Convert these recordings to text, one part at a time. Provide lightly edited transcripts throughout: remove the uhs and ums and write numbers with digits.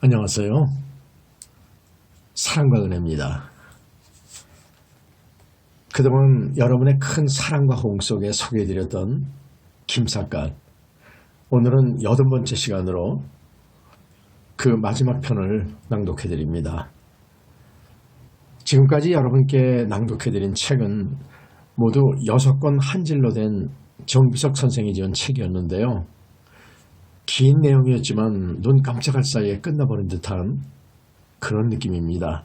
안녕하세요. 사랑과 은혜입니다. 그동안 여러분의 큰 사랑과 호응 속에 소개해드렸던 김삿갓, 오늘은 80번째 시간으로 그 마지막 편을 낭독해드립니다. 지금까지 여러분께 낭독해드린 책은 모두 6권 한 질로 된 정비석 선생이 지은 책이었는데요. 긴 내용이었지만 눈 깜짝할 사이에 끝나버린 듯한 그런 느낌입니다.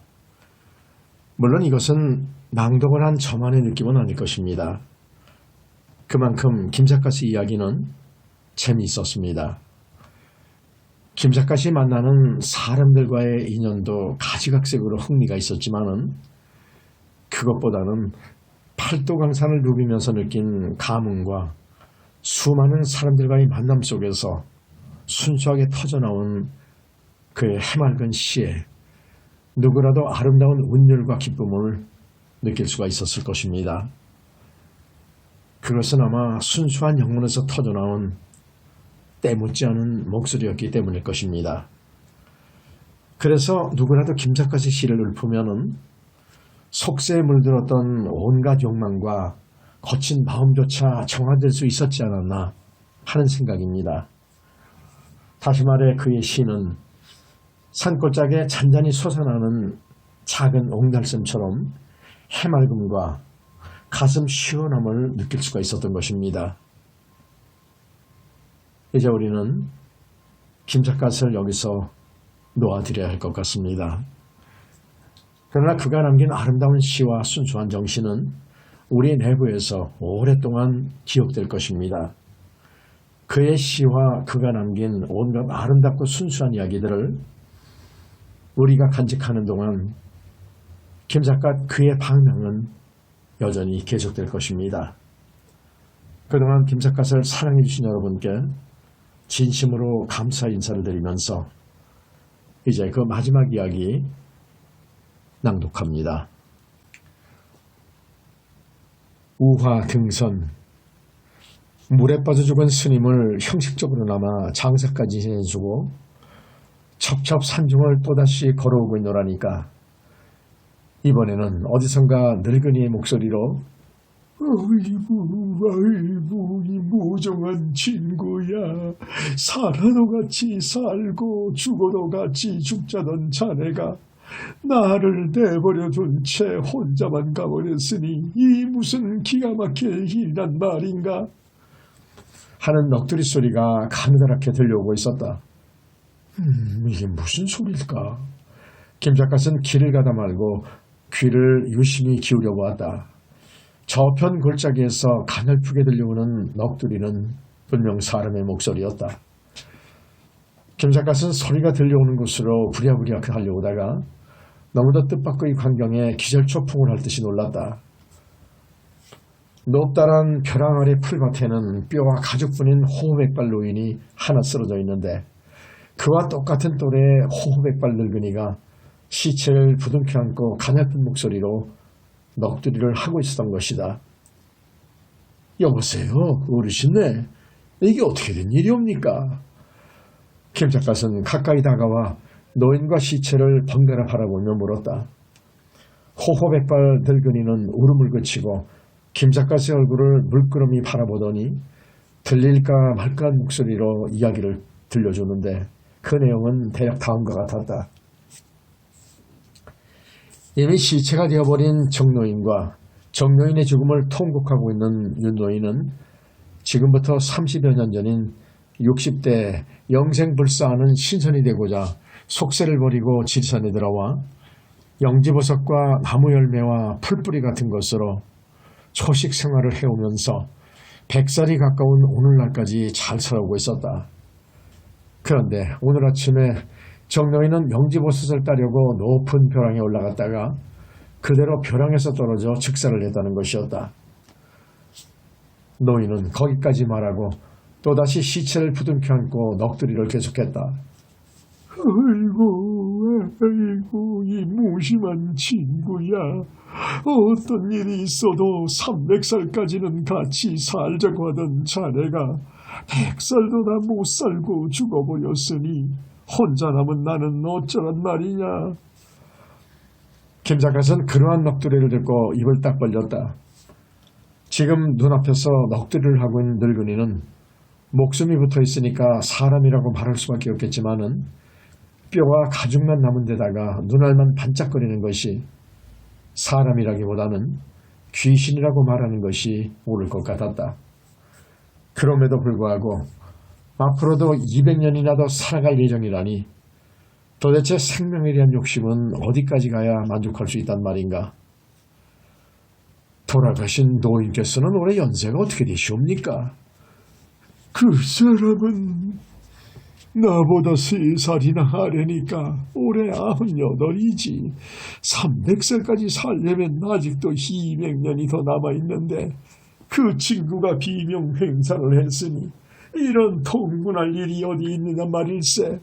물론 이것은 낭독을 한 저만의 느낌은 아닐 것입니다. 그만큼 김삿갓의 이야기는 재미있었습니다. 김삿갓이 만나는 사람들과의 인연도 가지각색으로 흥미가 있었지만은 그것보다는 팔도강산을 누비면서 느낀 감흥과 수많은 사람들과의 만남 속에서 순수하게 터져나온 그의 해맑은 시에 누구라도 아름다운 운율과 기쁨을 느낄 수가 있었을 것입니다. 그것은 아마 순수한 영혼에서 터져나온 때묻지 않은 목소리였기 때문일 것입니다. 그래서 누구라도 김삿갓의 시를 읊으면 속세에 물들었던 온갖 욕망과 거친 마음조차 정화될 수 있었지 않았나 하는 생각입니다. 다시 말해 그의 시는 산골짜기에 잔잔히 솟아나는 작은 옹달샘처럼 해맑음과 가슴 시원함을 느낄 수가 있었던 것입니다. 이제 우리는 김삿갓을 여기서 놓아드려야 할 것 같습니다. 그러나 그가 남긴 아름다운 시와 순수한 정신은 우리 내부에서 오랫동안 기억될 것입니다. 그의 시와 그가 남긴 온갖 아름답고 순수한 이야기들을 우리가 간직하는 동안 김삿갓 그의 방랑은 여전히 계속될 것입니다. 그동안 김삿갓을 사랑해 주신 여러분께 진심으로 감사 인사를 드리면서 이제 그 마지막 이야기 낭독합니다. 우화 등선, 물에 빠져 죽은 스님을 형식적으로나마 장사까지 지내주고 첩첩 산중을 또다시 걸어오고 있노라니까 이번에는 어디선가 늙은이의 목소리로 아이고 이 무정한 친구야, 살아도 같이 살고 죽어도 같이 죽자던 자네가 나를 내버려 둔 채 혼자만 가버렸으니 이 무슨 기가 막힐 일이란 말인가 하는 넋두리 소리가 가느다랗게 들려오고 있었다. 이게 무슨 소리일까? 김삿갓은 길을 가다 말고 귀를 유심히 기울여 보았다. 저편 골짜기에서 가냘프게 들려오는 넋두리는 분명 사람의 목소리였다. 김삿갓은 소리가 들려오는 곳으로 부랴부랴 달려오다가 너무도 뜻밖의 광경에 기절초풍을 할 듯이 놀랐다. 높다란 벼랑 아래 풀밭에는 뼈와 가죽뿐인 호호백발 노인이 하나 쓰러져 있는데 그와 똑같은 또래의 호호백발 늙은이가 시체를 부둥켜 안고 가냘픈 목소리로 넋두리를 하고 있었던 것이다. 여보세요, 어르신네, 이게 어떻게 된 일이옵니까? 김삿갓은 가까이 다가와 노인과 시체를 번갈아 바라보며 물었다. 호호백발 늙은이는 울음을 그치고 김삿갓의 얼굴을 물끄러미 바라보더니 들릴까 말까한 목소리로 이야기를 들려주는데 그 내용은 대략 다음과 같았다. 이미 시체가 되어버린 정노인과 정노인의 죽음을 통곡하고 있는 윤노인은 지금부터 30여 년 전인 60대 영생불사하는 신선이 되고자 속세를 버리고 지리산에 들어와 영지버섯과 나무열매와 풀뿌리 같은 것으로 초식 생활을 해오면서 100살이 가까운 오늘날까지 잘 살아오고 있었다. 그런데 오늘 아침에 정노인은 영지버섯을 따려고 높은 벼랑에 올라갔다가 그대로 벼랑에서 떨어져 즉사를 했다는 것이었다. 노인은 거기까지 말하고 또다시 시체를 부둥켜 안고 넋두리를 계속했다. 아이고 이 무심한 친구야, 어떤 일이 있어도 300살까지는 같이 살자고 하던 자네가 100살도 다 못 살고 죽어버렸으니 혼자 남은 나는 어쩌란 말이냐. 김 작가는 그러한 넋두리를 듣고 입을 딱 벌렸다. 지금 눈앞에서 넋두리를 하고 있는 늙은이는 목숨이 붙어 있으니까 사람이라고 말할 수밖에 없겠지만은 뼈와 가죽만 남은 데다가 눈알만 반짝거리는 것이 사람이라기보다는 귀신이라고 말하는 것이 옳을 것 같았다. 그럼에도 불구하고 앞으로도 200년이나 더 살아갈 예정이라니 도대체 생명에 대한 욕심은 어디까지 가야 만족할 수 있단 말인가? 돌아가신 노인께서는 올해 연세가 어떻게 되시옵니까? 그 사람은 나보다 3살이나 아래니까 올해 98이지. 300살까지 살려면 아직도 200년이 더 남아있는데 그 친구가 비명 행사를 했으니 이런 통군할 일이 어디 있느냐 말일세.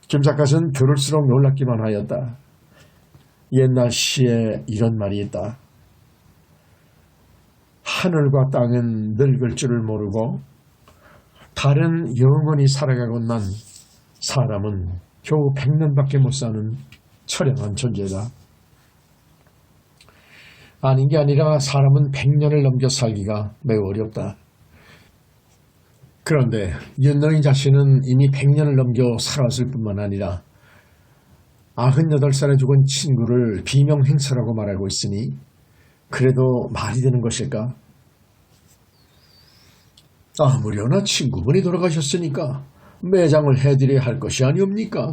김 작가는 들을수록 놀랍기만 하였다. 옛날 시에 이런 말이 있다. 하늘과 땅은 늙을 줄을 모르고 달은 영원히 살아가건만 사람은 겨우 100년밖에 못 사는 처량한 존재다. 아닌 게 아니라 사람은 100년을 넘겨 살기가 매우 어렵다. 그런데 윤노인 자신은 이미 100년을 넘겨 살았을 뿐만 아니라 98살에 죽은 친구를 비명 행사라고 말하고 있으니 그래도 말이 되는 것일까? 아무려나 친구분이 돌아가셨으니까 매장을 해드려야 할 것이 아니옵니까?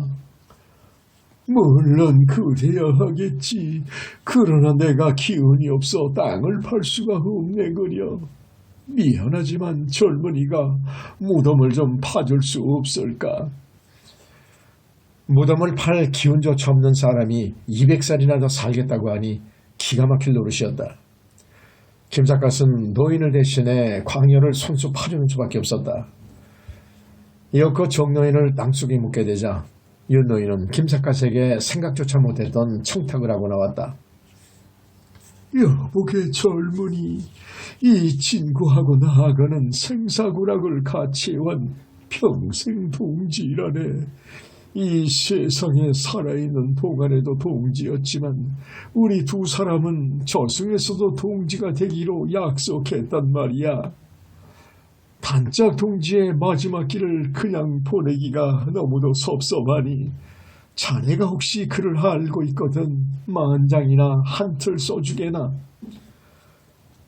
물론 그래야 하겠지. 그러나 내가 기운이 없어 땅을 팔 수가 없네그려. 미안하지만 젊은이가 무덤을 좀 파줄 수 없을까? 무덤을 팔 기운조차 없는 사람이 200살이나 더 살겠다고 하니 기가 막힐 노릇이었다. 김 작가는 노인을 대신해 광녀를 손수 파주는 수밖에 없었다. 이어그 정노인을 땅속에 묻게 되자 윤노인은 김 작가에게 생각조차 못했던 청탁을 하고 나왔다. 여보게 젊은이, 이 친구하고 나하고는 생사구락을 같이 해온 평생 동지라네. 이 세상에 살아있는 동안에도 동지였지만 우리 두 사람은 저승에서도 동지가 되기로 약속했단 말이야. 단짝 동지의 마지막 길을 그냥 보내기가 너무도 섭섭하니 자네가 혹시 그를 알고 있거든 만장이나 한 틀 써주게나.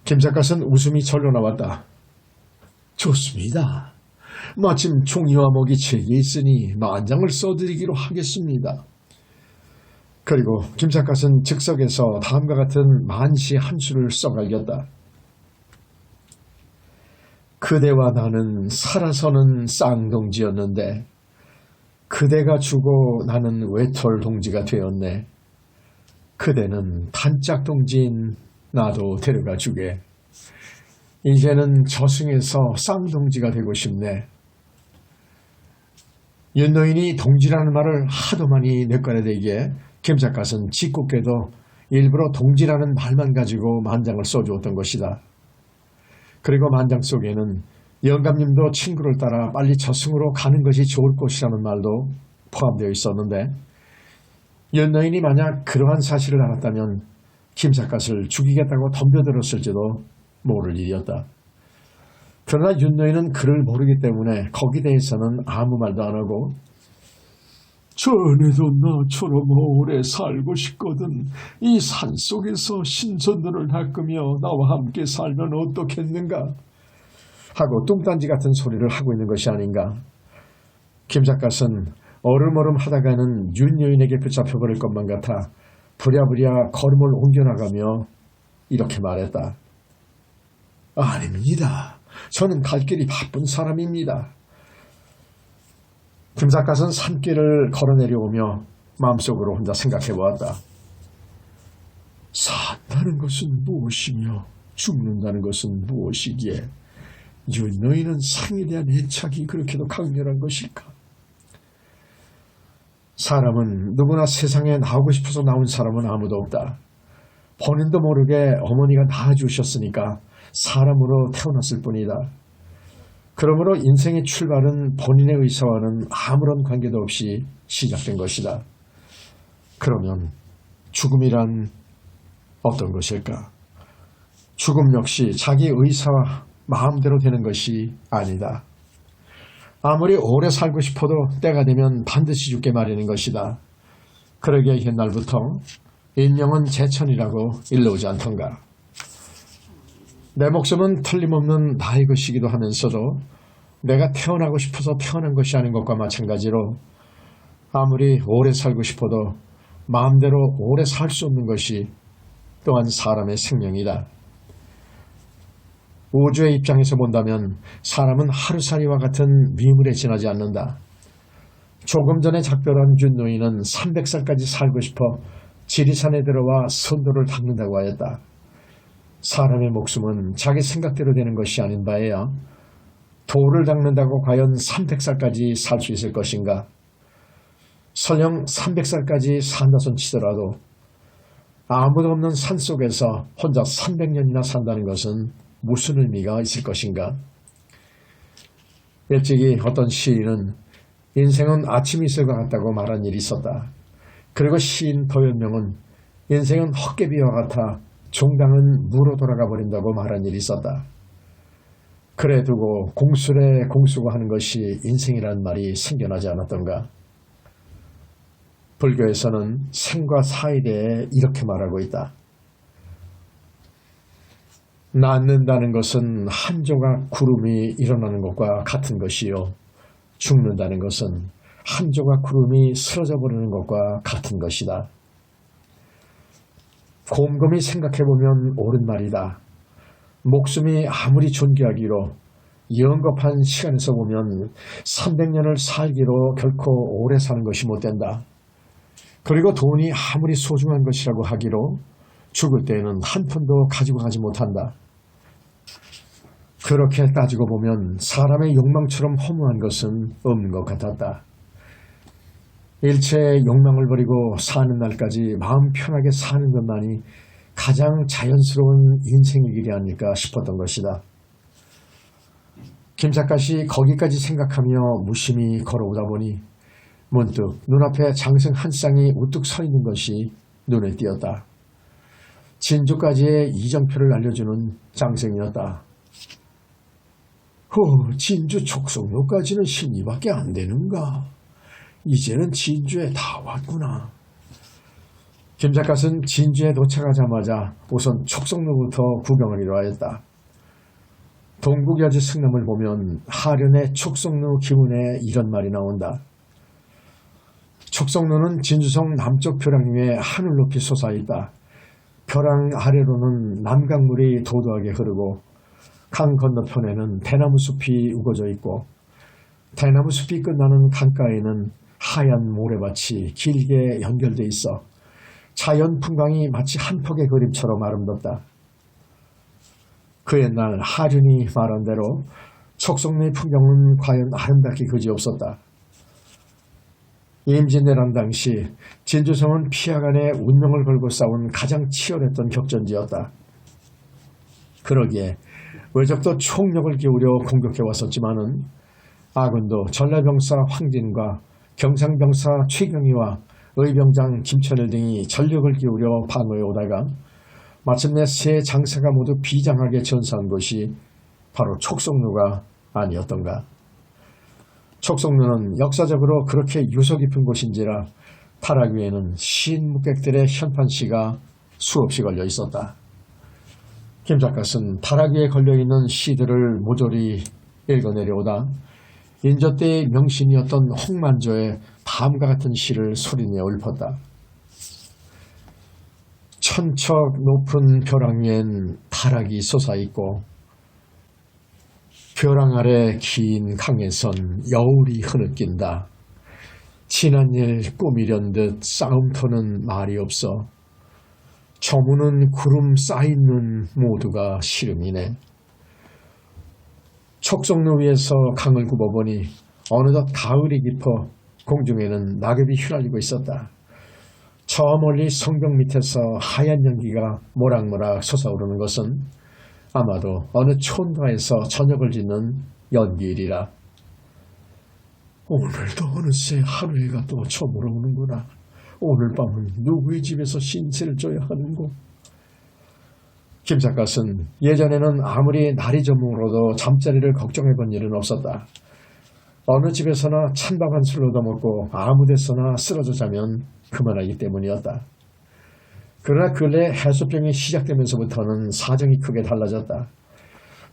김 작가는 웃음이 절로 나왔다. 좋습니다. 마침 종이와 먹이 책이 있으니 만장을 써드리기로 하겠습니다. 그리고 김 작가는 즉석에서 다음과 같은 만시 한 수를 써갈겼다. 그대와 나는 살아서는 쌍동지였는데 그대가 죽고 나는 외톨 동지가 되었네. 그대는 단짝 동지인 나도 데려가 주게. 이제는 저승에서 쌍동지가 되고 싶네. 윤노인이 동지라는 말을 하도 많이 뇌까려대기에 김 작가는 짓궂게도 일부러 동지라는 말만 가지고 만장을 써주었던 것이다. 그리고 만장 속에는 영감님도 친구를 따라 빨리 저승으로 가는 것이 좋을 것이라는 말도 포함되어 있었는데 윤노인이 만약 그러한 사실을 알았다면 김 작가를 죽이겠다고 덤벼들었을지도 모를 일이었다. 그러나 윤노인은 그를 모르기 때문에 거기에 대해서는 아무 말도 안 하고 전에도 나처럼 오래 살고 싶거든. 이 산속에서 신선들을 닦으며 나와 함께 살면 어떻겠는가 하고 뚱딴지 같은 소리를 하고 있는 것이 아닌가. 김 작가는 얼음얼음 하다가는 윤여인에게 붙잡혀버릴 것만 같아 부랴부랴 걸음을 옮겨나가며 이렇게 말했다. 아닙니다. 저는 갈 길이 바쁜 사람입니다. 김 작가는 산길을 걸어내려오며 마음속으로 혼자 생각해보았다. 산다는 것은 무엇이며 죽는다는 것은 무엇이기에 윤노인은 상에 대한 애착이 그렇게도 강렬한 것일까? 사람은 누구나 세상에 나오고 싶어서 나온 사람은 아무도 없다. 본인도 모르게 어머니가 낳아주셨으니까 사람으로 태어났을 뿐이다. 그러므로 인생의 출발은 본인의 의사와는 아무런 관계도 없이 시작된 것이다. 그러면 죽음이란 어떤 것일까? 죽음 역시 자기 의사와 마음대로 되는 것이 아니다. 아무리 오래 살고 싶어도 때가 되면 반드시 죽게 마련인 것이다. 그러기에 옛날부터 인명은 제천이라고 일러오지 않던가. 내 목숨은 틀림없는 나의 것이기도 하면서도 내가 태어나고 싶어서 태어난 것이 아닌 것과 마찬가지로 아무리 오래 살고 싶어도 마음대로 오래 살 수 없는 것이 또한 사람의 생명이다. 우주의 입장에서 본다면 사람은 하루살이와 같은 미물에 지나지 않는다. 조금 전에 작별한 윤노인은 300살까지 살고 싶어 지리산에 들어와 선도를 닦는다고 하였다. 사람의 목숨은 자기 생각대로 되는 것이 아닌 바에야 돌을 닦는다고 과연 300살까지 살 수 있을 것인가? 설령 300살까지 산다손 치더라도 아무도 없는 산속에서 혼자 300년이나 산다는 것은 무슨 의미가 있을 것인가? 일찍이 어떤 시인은 인생은 아침 이슬과 같다고 말한 일이 있었다. 그리고 시인 도연명은 인생은 헛개비와 같아 종당은 무로 돌아가 버린다고 말한 일이 있었다. 그래 두고 공술에 공수고 하는 것이 인생이라는 말이 생겨나지 않았던가? 불교에서는 생과 사에 대해 이렇게 말하고 있다. 낳는다는 것은 한 조각 구름이 일어나는 것과 같은 것이요. 죽는다는 것은 한 조각 구름이 쓰러져 버리는 것과 같은 것이다. 곰곰이 생각해보면 옳은 말이다. 목숨이 아무리 존귀하기로 영겁한 시간에서 보면 300년을 살기로 결코 오래 사는 것이 못 된다. 그리고 돈이 아무리 소중한 것이라고 하기로 죽을 때에는 한 푼도 가지고 가지 못한다. 그렇게 따지고 보면 사람의 욕망처럼 허무한 것은 없는 것 같았다. 일체의 욕망을 버리고 사는 날까지 마음 편하게 사는 것만이 가장 자연스러운 인생의 길이 아닐까 싶었던 것이다. 김삿갓이 거기까지 생각하며 무심히 걸어오다 보니 문득 눈앞에 장승 한 쌍이 우뚝 서 있는 것이 눈에 띄었다. 진주까지의 이정표를 알려주는 장승이었다. 진주 촉성로까지는 10리밖에 안 되는가? 이제는 진주에 다 왔구나. 김삿갓은 진주에 도착하자마자 우선 촉성로부터 구경하기로 하였다. 동국여지 승람을 보면 하련의 촉성로 기문에 이런 말이 나온다. 촉성로는 진주성 남쪽 벼랑 위에 하늘 높이 솟아있다. 벼랑 아래로는 남강물이 도도하게 흐르고 강 건너편에는 대나무 숲이 우거져 있고 대나무 숲이 끝나는 강가에는 하얀 모래밭이 길게 연결돼 있어 자연 풍광이 마치 한 폭의 그림처럼 아름답다. 그 옛날 하륜이 말한 대로 촉성로의 풍경은 과연 아름답기 그지없었다. 임진왜란 당시 진주성은 피하간에 운명을 걸고 싸운 가장 치열했던 격전지였다. 그러기에 외적도 총력을 기울여 공격해 왔었지만은 아군도 전라병사 황진과 경상병사 최경희와 의병장 김천일 등이 전력을 기울여 방어해 오다가 마침내 세 장사가 모두 비장하게 전사한 것이 바로 촉성로가 아니었던가. 촉성로는 역사적으로 그렇게 유서 깊은 곳인지라 타락 위에는 시인 묵객들의 현판시가 수없이 걸려 있었다. 김삿갓은 타락 위에 걸려있는 시들을 모조리 읽어내려오다 인조 때의 명신이었던 홍만조의 다음과 같은 시를 소리내어 읊었다. 천척 높은 벼랑 위엔 타락이 솟아있고 벼랑 아래 긴 강에선 여울이 흐느낀다. 지난 일 꾸미련 듯 싸움터는 말이 없어 저무는 구름 쌓이는 모두가 시름이네. 촉성로 위에서 강을 굽어보니 어느덧 가을이 깊어 공중에는 낙엽이 휘날리고 있었다. 저 멀리 성벽 밑에서 하얀 연기가 모락모락 솟아오르는 것은 아마도 어느 촌가에서 저녁을 짓는 연기이리라. 오늘도 어느새 하루해가 또 저물어오는구나. 오늘 밤은 누구의 집에서 신세를 져야 하는고. 김삿갓은 예전에는 아무리 날이 저물어도 잠자리를 걱정해본 일은 없었다. 어느 집에서나 찬밥 한 술 얻어먹고 아무 데서나 쓰러져 자면 그만하기 때문이었다. 그러나 근래 해수병이 시작되면서부터는 사정이 크게 달라졌다.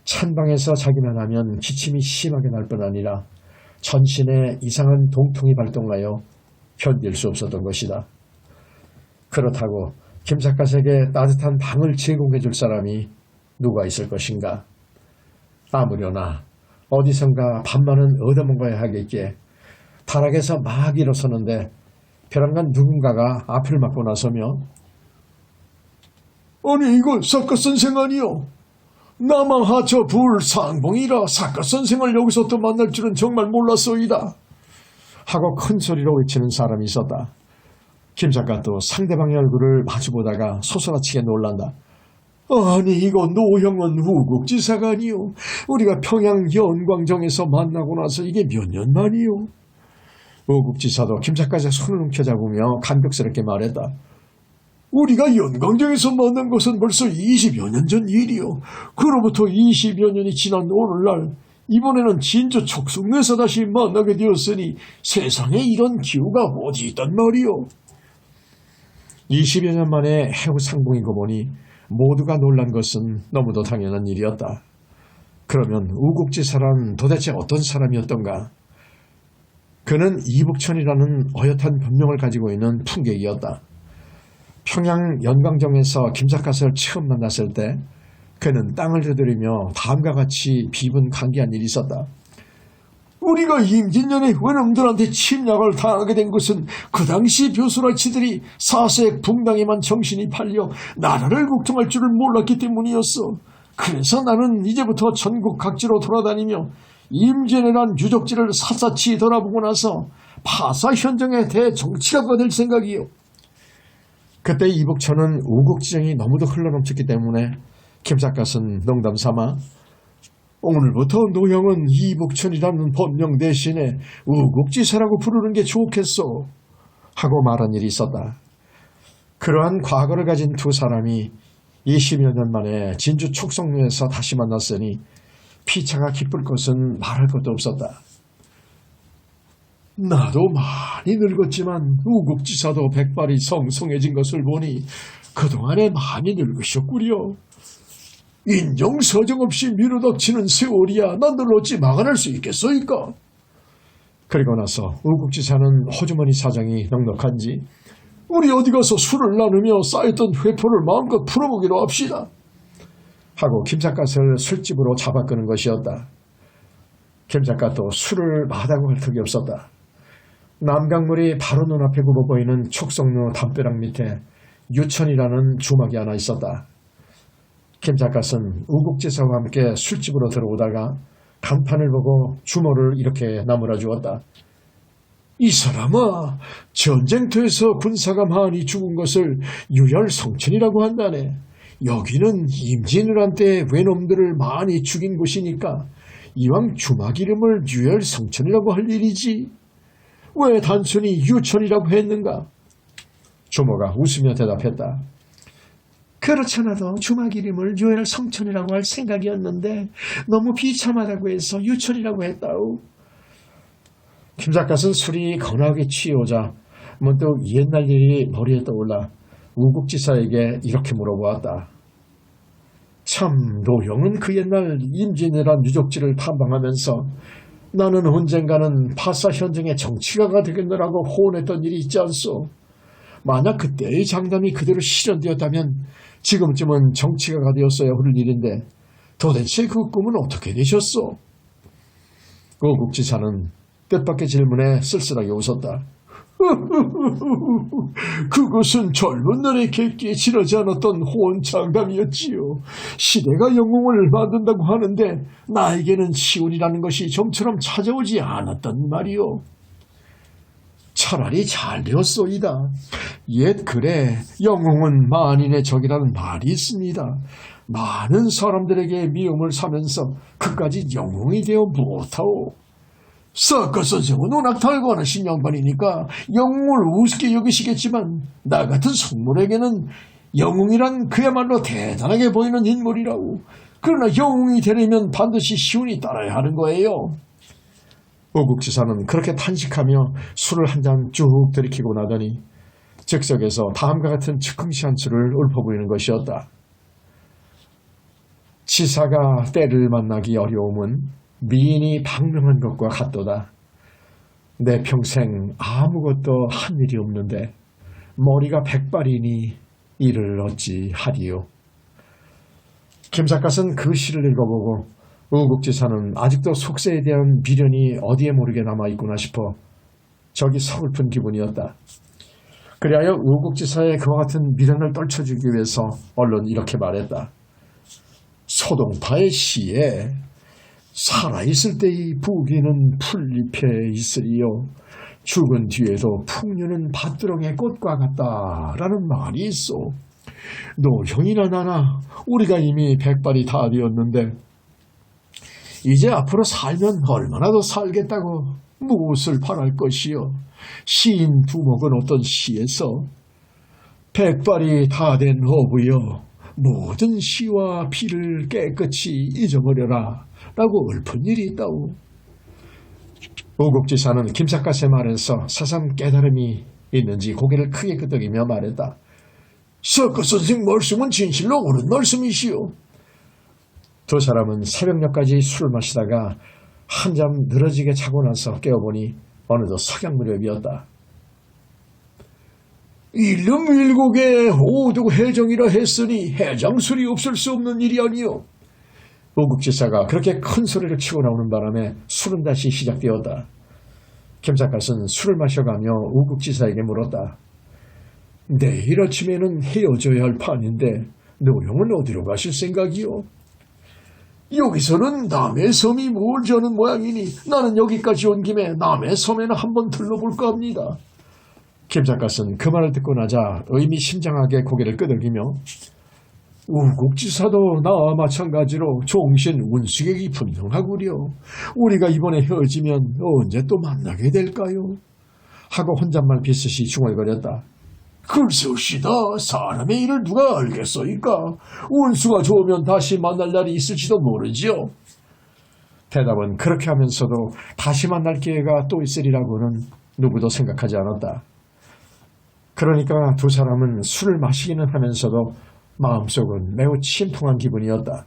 찬방에서 자기만 하면 기침이 심하게 날 뿐 아니라 전신에 이상한 동통이 발동하여 견딜 수 없었던 것이다. 그렇다고 김삿갓에게 따뜻한 방을 제공해 줄 사람이 누가 있을 것인가. 아무려나 어디선가 밥만은 얻어먹어야 하겠기에 다락에서 막 일어서는데 벼랑간 누군가가 앞을 막고 나서며 아니 이거 사컷선생 아니요. 남항하처 불상봉이라 사컷선생을 여기서 또 만날 줄은 정말 몰랐소이다. 하고 큰 소리로 외치는 사람이 있었다. 김삿갓도 상대방의 얼굴을 마주보다가 소스라치게 놀란다. 아니 이거 노형은 우국지사가 아니요. 우리가 평양 연광정에서 만나고 나서 이게 몇 년 만이요. 우국지사도 김삿갓의 손을 움켜잡으며 감격스럽게 말했다. 우리가 연광정에서 만난 것은 벌써 20여 년 전 일이요. 그로부터 20여 년이 지난 오늘날 이번에는 진주 촉성로에서 다시 만나게 되었으니 세상에 이런 기후가 어디 있단 말이요. 20여 년 만에 해우 상봉이고 보니 모두가 놀란 것은 너무도 당연한 일이었다. 그러면 우국지사란 도대체 어떤 사람이었던가? 그는 이북천이라는 어엿한 법명을 가지고 있는 풍객이었다. 평양 연광정에서 김삿갓을 처음 만났을 때 그는 땅을 두드리며 다음과 같이 비분 강기한 일이 있었다. 우리가 임진년에 외놈들한테 침략을 당하게 된 것은 그 당시 벼슬아치들이 사색 붕당에만 정신이 팔려 나라를 국통할 줄을 몰랐기 때문이었어. 그래서 나는 이제부터 전국 각지로 돌아다니며 임진왜란 유적지를 샅샅이 돌아보고 나서 파사현정의 대정치가가 될 생각이요. 그때 이북천은 우국지정이 너무도 흘러넘쳤기 때문에 김삿갓은 농담삼아 오늘부터 노형은 이북천이라는 법명 대신에 우국지사라고 부르는 게 좋겠소 하고 말한 일이 있었다. 그러한 과거를 가진 두 사람이 20여 년 만에 진주 촉성로에서 다시 만났으니 피차가 기쁠 것은 말할 것도 없었다. 나도 많이 늙었지만 우국지사도 백발이 성성해진 것을 보니 그동안에 많이 늙으셨구려. 인정서정 없이 미루덕치는 세월이야 난들 어찌 막아낼 수 있겠소이까. 그리고 나서 우국지사는 호주머니 사정이 넉넉한지 우리 어디 가서 술을 나누며 쌓였던 회포를 마음껏 풀어보기로 합시다 하고 김삿갓을 술집으로 잡아끄는 것이었다. 김삿갓도 술을 마다고 할 턱이 없었다. 남강물이 바로 눈앞에 굽어 보이는 촉성로 담벼락 밑에 유천이라는 주막이 하나 있었다. 김삿갓은 우국지사와 함께 술집으로 들어오다가 간판을 보고 주모를 이렇게 나무라 주었다. 이 사람아, 전쟁터에서 군사가 많이 죽은 것을 유열성천이라고 한다네. 여기는 임진왜란 때 외놈들을 많이 죽인 곳이니까 이왕 주막 이름을 유열성천이라고 할 일이지. 왜 단순히 유천이라고 했는가? 주모가 웃으며 대답했다. 그렇잖아도 주막 이름을 유열성천이라고 할 생각이었는데 너무 비참하다고 해서 유천이라고 했다우. 김삿갓은 술이 거나하게 취해오자 문득 옛날 일이 머리에 떠올라 우국지사에게 이렇게 물어보았다. 참 노형은 그 옛날 임진왜란 유적지를 탐방하면서 나는 언젠가는 파사현정의 정치가가 되겠노라고 호언했던 일이 있지 않소. 만약 그때의 장담이 그대로 실현되었다면 지금쯤은 정치가가 되었어야 할 일인데 도대체 그 꿈은 어떻게 되셨소? 우국지사는 뜻밖의 질문에 쓸쓸하게 웃었다. 그것은 젊은 날의 객기에 지나지 않았던 호언장담이었지요. 시대가 영웅을 만든다고 하는데 나에게는 시온이라는 것이 좀처럼 찾아오지 않았단 말이요. 차라리 잘 되었소이다. 옛 글에 영웅은 만인의 적이라는 말이 있습니다. 많은 사람들에게 미움을 사면서 그까지 영웅이 되어 무엇하오. 서커 선생은 워낙 달고하는 신양반이니까 영웅을 우습게 여기시겠지만 나 같은 성물에게는 영웅이란 그야말로 대단하게 보이는 인물이라고. 그러나 영웅이 되려면 반드시 시운이 따라야 하는 거예요. 오국지사는 그렇게 탄식하며 술을 한 잔 쭉 들이키고 나더니 즉석에서 다음과 같은 즉흥시 한 수를 읊어보이는 것이었다. 지사가 때를 만나기 어려움은 미인이 방명한 것과 같도다. 내 평생 아무것도 한 일이 없는데 머리가 백발이니 이를 어찌 하리요. 김삿갓은 그 시를 읽어보고 우국지사는 아직도 속세에 대한 미련이 어디에 모르게 남아있구나 싶어 적이 서글픈 기분이었다. 그리하여 우국지사의 그와 같은 미련을 떨쳐주기 위해서 얼른 이렇게 말했다. 소동파의 시에 살아있을 때의 부귀는 풀잎에 있으리요 죽은 뒤에도 풍류는 밭두렁의 꽃과 같다라는 말이 있어. 노형이나 나나 우리가 이미 백발이 다 되었는데 이제 앞으로 살면 얼마나 더 살겠다고 무엇을 바랄 것이요. 시인 두목은 어떤 시에서 백발이 다 된 어부여 모든 시와 비를 깨끗이 잊어버려라 라고 읊은 일이 있다고. 오국지사는 김삿갓의 말에서 새삼 깨달음이 있는지 고개를 크게 끄덕이며 말했다. 석그 선생 말씀은 진실로 옳은 말씀이시오. 두 사람은 새벽녘까지 술을 마시다가 한잠 늘어지게 자고 나서 깨어보니 어느덧 석양 무렵이었다. 일름 일곡에 오두 해정이라 했으니 해장술이 없을 수 없는 일이 아니오. 오국지사가 그렇게 큰 소리를 치고 나오는 바람에 술은 다시 시작되었다. 김삿갓은 술을 마셔가며 오국지사에게 물었다. 내일 아침에는 헤어져야 할 판인데 노형은 어디로 가실 생각이오? 여기서는 남의 섬이 뭘 저는 모양이니 나는 여기까지 온 김에 남의 섬에는 한번 들러볼까 합니다. 김삿갓은 그 말을 듣고 나자 의미심장하게 고개를 끄덕이며 우국지사도 나와 마찬가지로 종신 운수객이 분명하구려. 우리가 이번에 헤어지면 언제 또 만나게 될까요? 하고 혼잣말 비슷이 중얼거렸다. 글쎄옵시다. 사람의 일을 누가 알겠소이까. 운수가 좋으면 다시 만날 날이 있을지도 모르지요. 대답은 그렇게 하면서도 다시 만날 기회가 또 있으리라고는 누구도 생각하지 않았다. 그러니까 두 사람은 술을 마시기는 하면서도 마음속은 매우 침통한 기분이었다.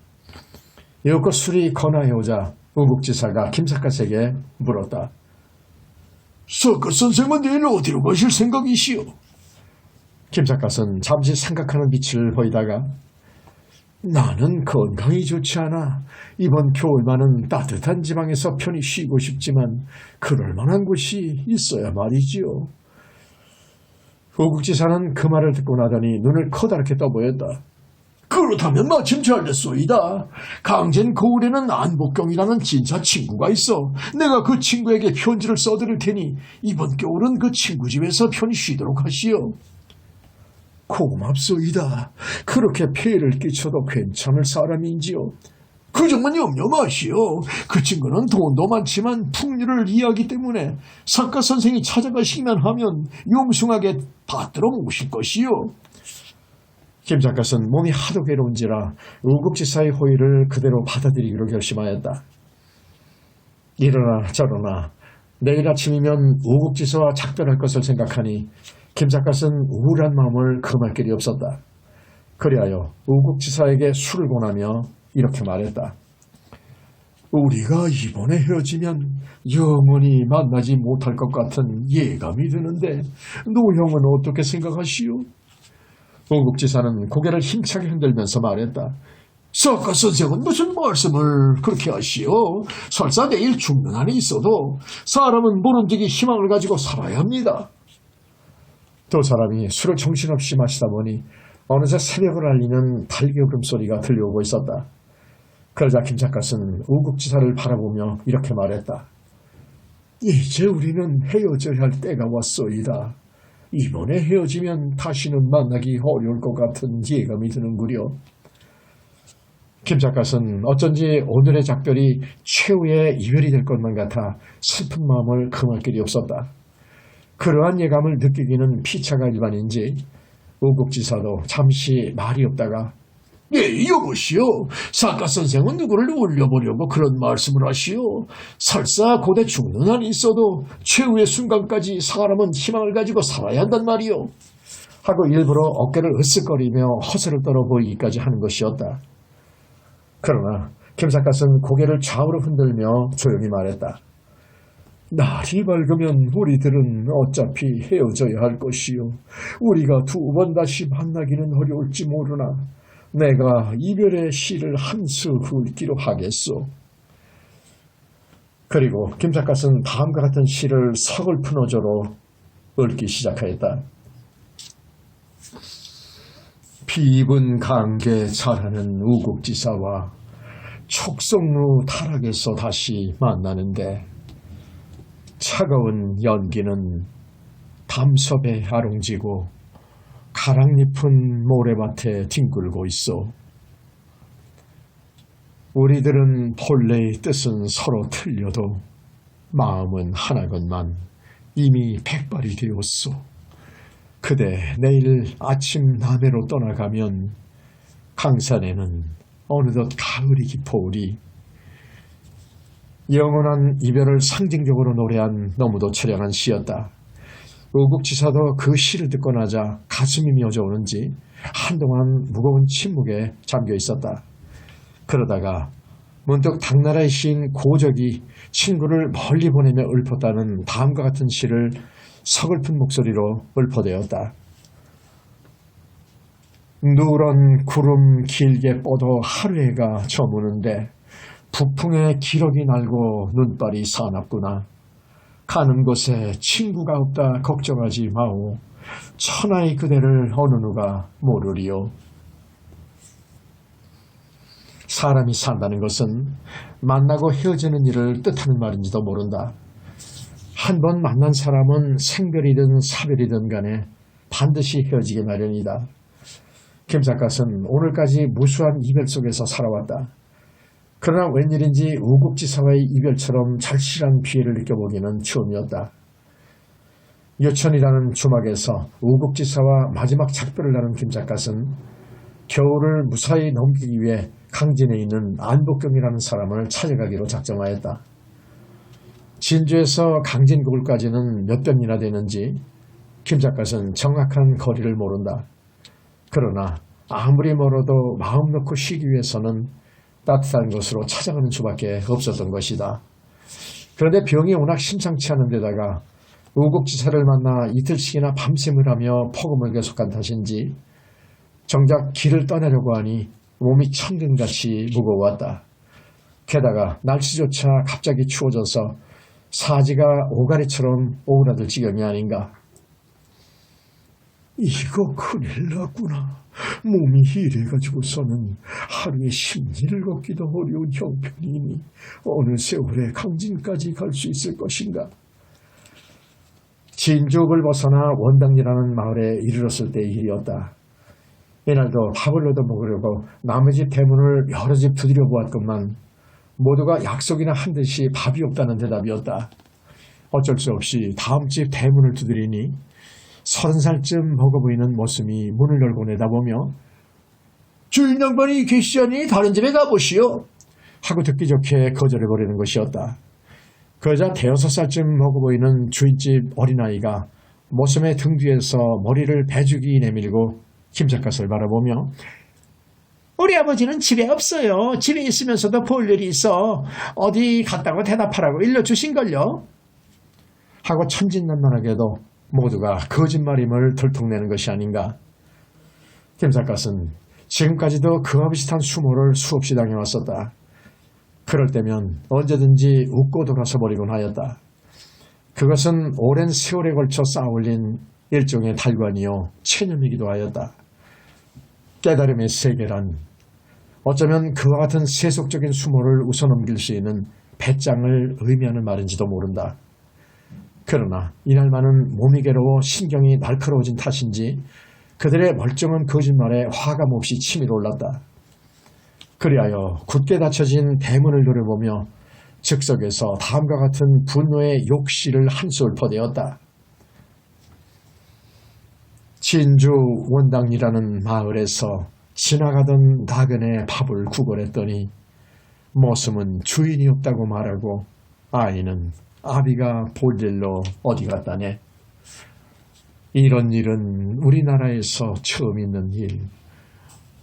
이윽고 술이 거나해오자 우국지사가 김삿갓에게 물었다. 석그 선생은 내일 어디로 가실 생각이시오? 김삿갓은 잠시 생각하는 빛을 보이다가 나는 건강이 좋지 않아 이번 겨울만은 따뜻한 지방에서 편히 쉬고 싶지만 그럴 만한 곳이 있어야 말이지요. 우국지사는 그 말을 듣고 나더니 눈을 커다랗게 떠보였다. 그렇다면 마침 잘 됐소이다. 강진 거울에는 안복경이라는 진짜 친구가 있어. 내가 그 친구에게 편지를 써드릴 테니 이번 겨울은 그 친구 집에서 편히 쉬도록 하시오. 고맙소이다. 그렇게 폐해를 끼쳐도 괜찮을 사람인지요. 그 점은 염려 마시오. 그 친구는 돈도 많지만 풍류를 이해하기 때문에 작가 선생이 찾아가시기만 하면 용숭하게 받들어 모실 것이요. 김삿갓은 몸이 하도 괴로운지라 우국지사의 호의를 그대로 받아들이기로 결심하였다. 이러나 저러나 내일 아침이면 우국지사와 작별할 것을 생각하니 김삿갓은 우울한 마음을 금할 길이 없었다. 그리하여 우국지사에게 술을 권하며 이렇게 말했다. 우리가 이번에 헤어지면 영원히 만나지 못할 것 같은 예감이 드는데 노형은 어떻게 생각하시오? 우국지사는 고개를 힘차게 흔들면서 말했다. 석가 선생은 무슨 말씀을 그렇게 하시오? 설사 내일 죽는 한이 있어도 사람은 모름지기 희망을 가지고 살아야 합니다. 두 사람이 술을 정신없이 마시다 보니 어느새 새벽을 알리는 달개 울음소리가 들려오고 있었다. 그러자 김삿갓은 우국지사를 바라보며 이렇게 말했다. 이제 우리는 헤어져야 할 때가 왔소이다. 이번에 헤어지면 다시는 만나기 어려울 것 같은 예감이 드는구려. 김 작가는 어쩐지 오늘의 작별이 최후의 이별이 될 것만 같아 슬픈 마음을 금할 길이 없었다. 그러한 예감을 느끼기는 피차가 일반인지 우국지사도 잠시 말이 없다가 예, 여보시오. 작가 선생은 누구를 울려보려고 그런 말씀을 하시오. 설사 고대 죽는 한이 있어도 최후의 순간까지 사람은 희망을 가지고 살아야 한단 말이오. 하고 일부러 어깨를 으쓱거리며 허세를 떨어 보이기까지 하는 것이었다. 그러나 김 작가는 고개를 좌우로 흔들며 조용히 말했다. 날이 밝으면 우리들은 어차피 헤어져야 할 것이요. 우리가 두 번 다시 만나기는 어려울지 모르나 내가 이별의 시를 한 수 굵기로 하겠소. 그리고 김 작가는 다음과 같은 시를 서글픈 어조로 읊기 시작하였다. 비입은 강계 잘하는 우국지사와 촉성루 타락에서 다시 만나는데 차가운 연기는 담섭에 아롱지고 가랑잎은 모래밭에 뒹굴고 있어. 우리들은 본래의 뜻은 서로 틀려도 마음은 하나건만 이미 백발이 되었소. 그대 내일 아침 남해로 떠나가면 강산에는 어느덧 가을이 깊어오리. 영원한 이별을 상징적으로 노래한 너무도 처량한 시였다. 우국지사도 그 시를 듣고 나자 가슴이 미어져오는지 한동안 무거운 침묵에 잠겨 있었다. 그러다가 문득 당나라의 시인 고적이 친구를 멀리 보내며 읊었다는 다음과 같은 시를 서글픈 목소리로 읊어대었다. 누런 구름 길게 뻗어 하루해가 저무는데 북풍에 기러기 날고 눈발이 사납구나. 가는 곳에 친구가 없다 걱정하지 마오. 천하의 그대를 어느 누가 모르리요. 사람이 산다는 것은 만나고 헤어지는 일을 뜻하는 말인지도 모른다. 한 번 만난 사람은 생별이든 사별이든 간에 반드시 헤어지게 마련이다. 김 작가는 오늘까지 무수한 이별 속에서 살아왔다. 그러나 웬일인지 우국지사와의 이별처럼 절실한 비애를 느껴보기는 처음이었다. 여천이라는 주막에서 우국지사와 마지막 작별을 나눈 김 작가는 겨울을 무사히 넘기기 위해 강진에 있는 안복경이라는 사람을 찾아가기로 작정하였다. 진주에서 강진구울까지는 몇 번이나 되는지 김 작가는 정확한 거리를 모른다. 그러나 아무리 멀어도 마음 놓고 쉬기 위해서는 따뜻한 곳으로 찾아가는 수밖에 없었던 것이다. 그런데 병이 워낙 심상치 않은 데다가 우국지사를 만나 이틀씩이나 밤샘을 하며 폭음을 계속한 탓인지 정작 길을 떠나려고 하니 몸이 천근같이 무거워왔다. 게다가 날씨조차 갑자기 추워져서 사지가 오가리처럼 오그라들 지경이 아닌가. 이거 큰일 났구나. 몸이 이래가지고서는 하루에 10리를 걷기도 어려운 형편이니 어느 세월에 강진까지 갈 수 있을 것인가. 진주읍을 벗어나 원당리라는 마을에 이르렀을 때의 일이었다. 이날도 밥을 얻어 먹으려고 남의 집 대문을 여러 집 두드려 보았건만 모두가 약속이나 한 듯이 밥이 없다는 대답이었다. 어쩔 수 없이 다음 집 대문을 두드리니 30살쯤 먹어 보이는 모습이 문을 열고 내다보며 주인 양반이 계시자니 다른 집에 가보시오 하고 듣기 좋게 거절해버리는 것이었다. 그러자 5살쯤 먹어 보이는 주인집 어린아이가 모섬의 등 뒤에서 머리를 배죽이 내밀고 김 작가를 바라보며 우리 아버지는 집에 없어요. 집에 있으면서도 볼 일이 있어. 어디 갔다고 대답하라고 일러주신걸요. 하고 천진난만하게도 모두가 거짓말임을 들통내는 것이 아닌가. 김 작가는 지금까지도 그와 비슷한 수모를 수없이 당해왔었다. 그럴 때면 언제든지 웃고 돌아서 버리곤 하였다. 그것은 오랜 세월에 걸쳐 쌓아올린 일종의 달관이요 체념이기도 하였다. 깨달음의 세계란 어쩌면 그와 같은 세속적인 수모를 웃어넘길 수 있는 배짱을 의미하는 말인지도 모른다. 그러나 이날만은 몸이 괴로워 신경이 날카로워진 탓인지 그들의 멀쩡한 거짓말에 화감 없이 치밀어 올랐다. 그리하여 굳게 닫혀진 대문을 노려보며 즉석에서 다음과 같은 분노의 욕실을 한술 퍼대었다. 진주 원당리라는 마을에서 지나가던 나그네 밥을 구걸했더니 머슴은 주인이 없다고 말하고 아이는 아비가 볼 일로 어디 갔다네. 이런 일은 우리나라에서 처음 있는 일.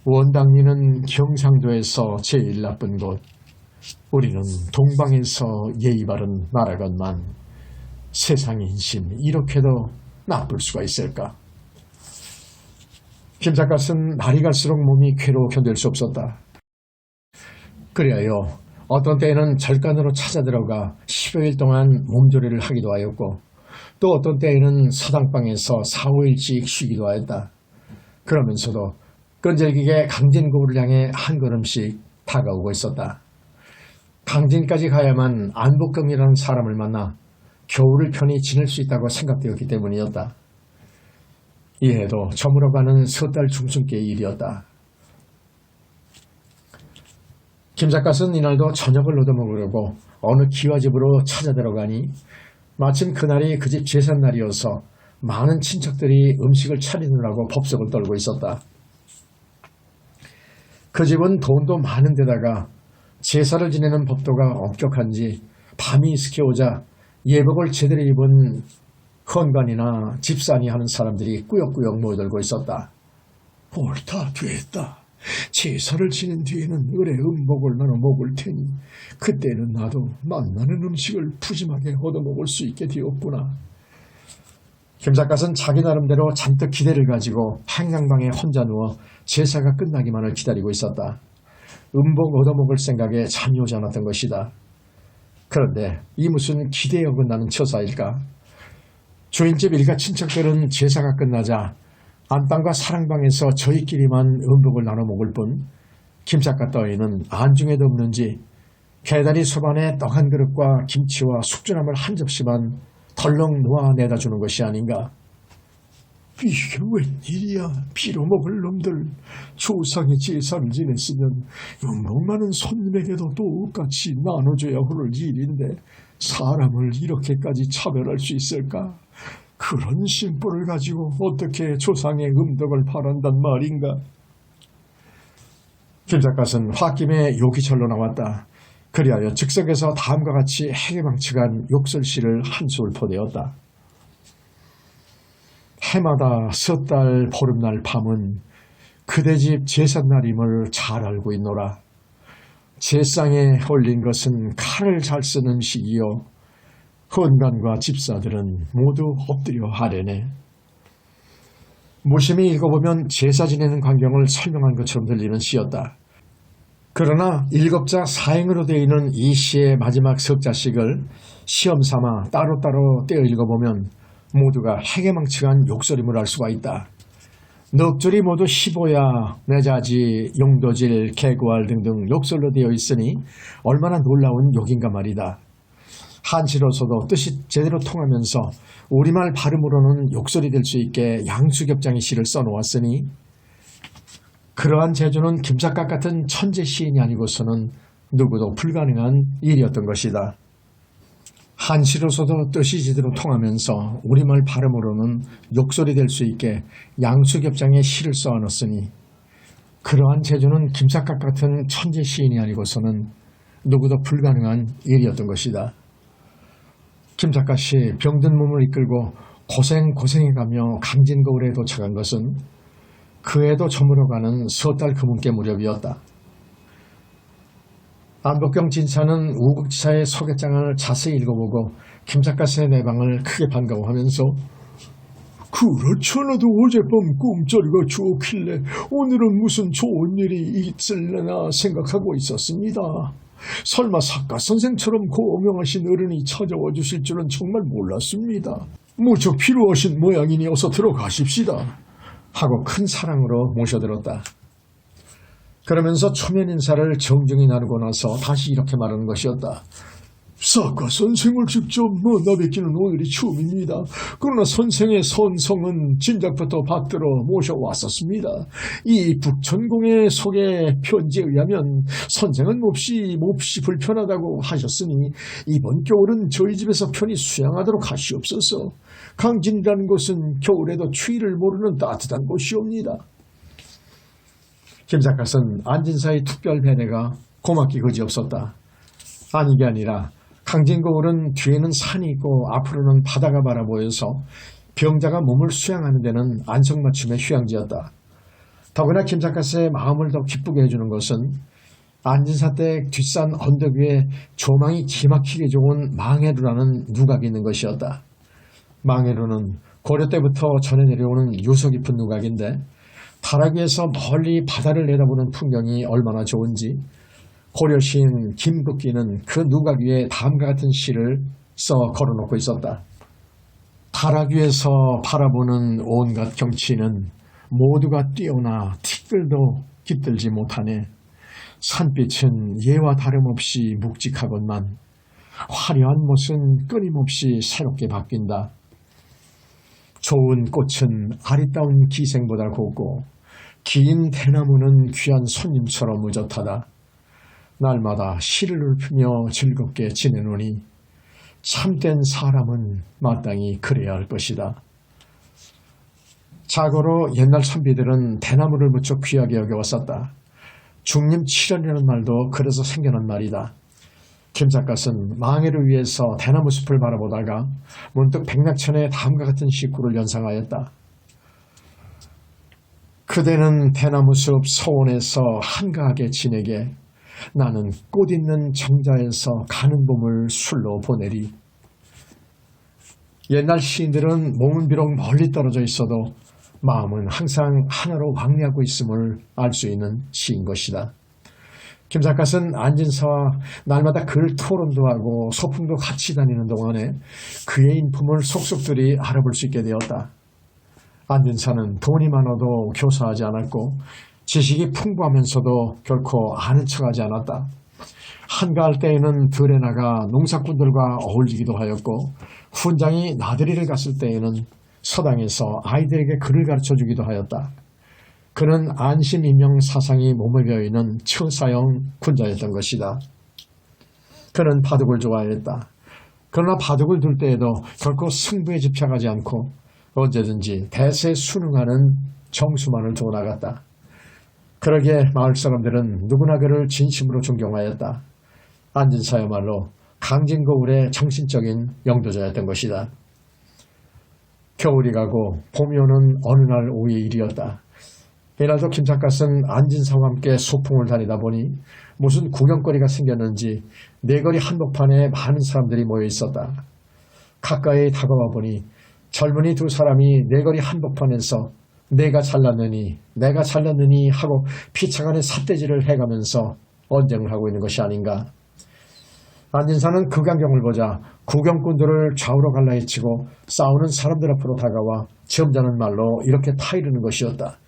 원당리는 경상도에서 제일 나쁜 곳. 우리는 동방에서 예의 바른 나라건만 세상 인심 이렇게도 나쁠 수가 있을까? 김 작가는 날이 갈수록 몸이 괴로워 견딜 수 없었다. 그리하여 어떤 때에는 절간으로 찾아들어가 10여일 동안 몸조리를 하기도 하였고 또 어떤 때에는 서당방에서 4, 5일씩 쉬기도 하였다. 그러면서도 끈질기게 강진고를 향해 한 걸음씩 다가오고 있었다. 강진까지 가야만 안복경이라는 사람을 만나 겨울을 편히 지낼 수 있다고 생각되었기 때문이었다. 이해도 저물어가는 석 달 중순께의 일이었다. 김 작가는 이날도 저녁을 얻어먹으려고 어느 기와집으로 찾아 들어가니 마침 그날이 그 집 제삿날이어서 많은 친척들이 음식을 차리느라고 법석을 떨고 있었다. 그 집은 돈도 많은 데다가 제사를 지내는 법도가 엄격한지 밤이 익숙해오자 예복을 제대로 입은 헌관이나 집사니 하는 사람들이 꾸역꾸역 모여들고 있었다. 옳다 됐다. 제사를 지낸 뒤에는 을의 음복을 나눠 먹을 테니 그때는 나도 만나는 음식을 푸짐하게 얻어먹을 수 있게 되었구나. 김 작가는 자기 나름대로 잔뜩 기대를 가지고 한강방에 혼자 누워 제사가 끝나기만을 기다리고 있었다. 음복 얻어먹을 생각에 잠이 오지 않았던 것이다. 그런데 이 무슨 기대에 어긋나는 처사일까? 주인집 일가 친척들은 제사가 끝나자 안방과 사랑방에서 저희끼리만 음복을 나눠 먹을 뿐 김 작가 따위는 안중에도 없는지 개다리 소반에 떡 한 그릇과 김치와 숙주나물 한 접시만 덜렁 놓아 내다 주는 것이 아닌가. 이게 웬일이야. 빌어먹을 놈들. 조상의 제사를 지냈으면 음복 많은 손님에게도 똑같이 나눠줘야 하는 일인데 사람을 이렇게까지 차별할 수 있을까? 그런 심보를 가지고 어떻게 조상의 음덕을 바란단 말인가. 김 작가는 홧김에 욕이 절로 나왔다. 그리하여 즉석에서 다음과 같이 해괴망측한 욕설시를 한술 퍼대었다. 해마다 석 달 보름날 밤은 그대 집 제삿날임을 잘 알고 있노라. 제상에 올린 것은 칼을 잘 쓰는 음식이요 헌관과 집사들은 모두 엎드려 하려네. 무심히 읽어보면 제사 지내는 광경을 설명한 것처럼 들리는 시였다. 그러나 일곱자 사행으로 되어 있는 이 시의 마지막 석자씩을 시험삼아 따로따로 떼어 읽어보면 모두가 해괴망측한 욕설임을 알 수가 있다. 넉줄이 모두 시보야, 내자지, 용도질, 개구알 등등 욕설로 되어 있으니 얼마나 놀라운 욕인가 말이다. 한시로서도 뜻이 제대로 통하면서 우리말 발음으로는 욕설이 될 수 있게 양수겹장의 시를 써놓았으니 그러한 재주는 김 작가 같은 천재 시인이 아니고서는 누구도 불가능한 일이었던 것이다. 한시로서도 뜻이 제대로 통하면서 우리말 발음으로는 욕설이 될 수 있게 양수겹장의 시를 써놓았으니 그러한 재주는 김 작가 같은 천재 시인이 아니고서는 누구도 불가능한 일이었던 것이다. 김 작가씨 병든 몸을 이끌고 고생해가며 강진거울에 도착한 것은 그 해도 저물어가는 석 달 금운께 무렵이었다. 안복경 진사는 우국지사의 소개장을 자세히 읽어보고 김 작가씨의 내방을 크게 반가워하면서 그렇잖아도 어젯밤 꿈자리가 좋길래 오늘은 무슨 좋은 일이 있을려나 생각하고 있었습니다. 설마 작가선생처럼 고명하신 어른이 찾아와 주실 줄은 정말 몰랐습니다. 무척 필요하신 모양이니 어서 들어가십시다. 하고 큰 사랑으로 모셔들었다. 그러면서 초면 인사를 정중히 나누고 나서 다시 이렇게 말하는 것이었다. 사과 선생을 직접 만나뵙기는 오늘이 처음입니다. 그러나 선생의 선성은 진작부터 받들어 모셔왔었습니다. 이 북천공의 소개 편지에 의하면 선생은 몹시 불편하다고 하셨으니 이번 겨울은 저희 집에서 편히 수양하도록 하시옵소서. 강진이라는 곳은 겨울에도 추위를 모르는 따뜻한 곳이옵니다. 김 작가는 안진사의 특별 배려가 고맙기 그지없었다. 아니게 아니라 강진거울은 뒤에는 산이 있고 앞으로는 바다가 바라보여서 병자가 몸을 수양하는 데는 안성맞춤의 휴양지였다. 더구나 김 작가의 마음을 더 기쁘게 해주는 것은 안진사댁 뒷산 언덕 위에 조망이 기막히게 좋은 망해루라는 누각이 있는 것이었다. 망해루는 고려 때부터 전해 내려오는 유서 깊은 누각인데 다락 위에서 멀리 바다를 내다보는 풍경이 얼마나 좋은지 고려 시인 김극기는 그 누각 위에 다음과 같은 시를 써 걸어놓고 있었다. 다락 위에서 바라보는 온갖 경치는 모두가 뛰어나 티끌도 깃들지 못하네. 산빛은 예와 다름없이 묵직하건만 화려한 못은 끊임없이 새롭게 바뀐다. 좋은 꽃은 아리따운 기생보다 곱고 긴 대나무는 귀한 손님처럼 의젓하다. 날마다 시를 읊으며 즐겁게 지내노니 참된 사람은 마땅히 그래야 할 것이다. 자고로 옛날 선비들은 대나무를 무척 귀하게 여겨왔었다. 중림칠연이라는 말도 그래서 생겨난 말이다. 김 작가는 망해를 위해서 대나무 숲을 바라보다가 문득 백낙천의 다음과 같은 시구를 연상하였다. 그대는 대나무 숲 서원에서 한가하게 지내게 나는 꽃 있는 정자에서 가는 봄을 술로 보내리. 옛날 시인들은 몸은 비록 멀리 떨어져 있어도 마음은 항상 하나로 왕래하고 있음을 알 수 있는 시인 것이다. 김 작가는 안진사와 날마다 글 토론도 하고 소풍도 같이 다니는 동안에 그의 인품을 속속들이 알아볼 수 있게 되었다. 안진사는 돈이 많아도 교사하지 않았고 지식이 풍부하면서도 결코 아는 척하지 않았다. 한가할 때에는 들에 나가 농사꾼들과 어울리기도 하였고 훈장이 나들이를 갔을 때에는 서당에서 아이들에게 글을 가르쳐주기도 하였다. 그는 안심인명 사상이 몸에 배어있는 처사형 군자였던 것이다. 그는 바둑을 좋아했다. 그러나 바둑을 둘 때에도 결코 승부에 집착하지 않고 언제든지 대세에 순응하는 정수만을 두어 나갔다. 그러기에 마을 사람들은 누구나 그를 진심으로 존경하였다. 안진사야말로 강진거울의 정신적인 영도자였던 것이다. 겨울이 가고 봄이 오는 어느 날 오후의 일이었다. 이날도 김 작가는 안진사와 함께 소풍을 다니다 보니 무슨 구경거리가 생겼는지 네거리 한복판에 많은 사람들이 모여 있었다. 가까이 다가와 보니 젊은이 두 사람이 네거리 한복판에서 내가 잘났느니 하고 피차간에 삿대질을 해가면서 언쟁을 하고 있는 것이 아닌가. 안진사는 그 광경을 보자 구경꾼들을 좌우로 갈라헤치고 싸우는 사람들 앞으로 다가와 점잖은 말로 이렇게 타이르는 것이었다.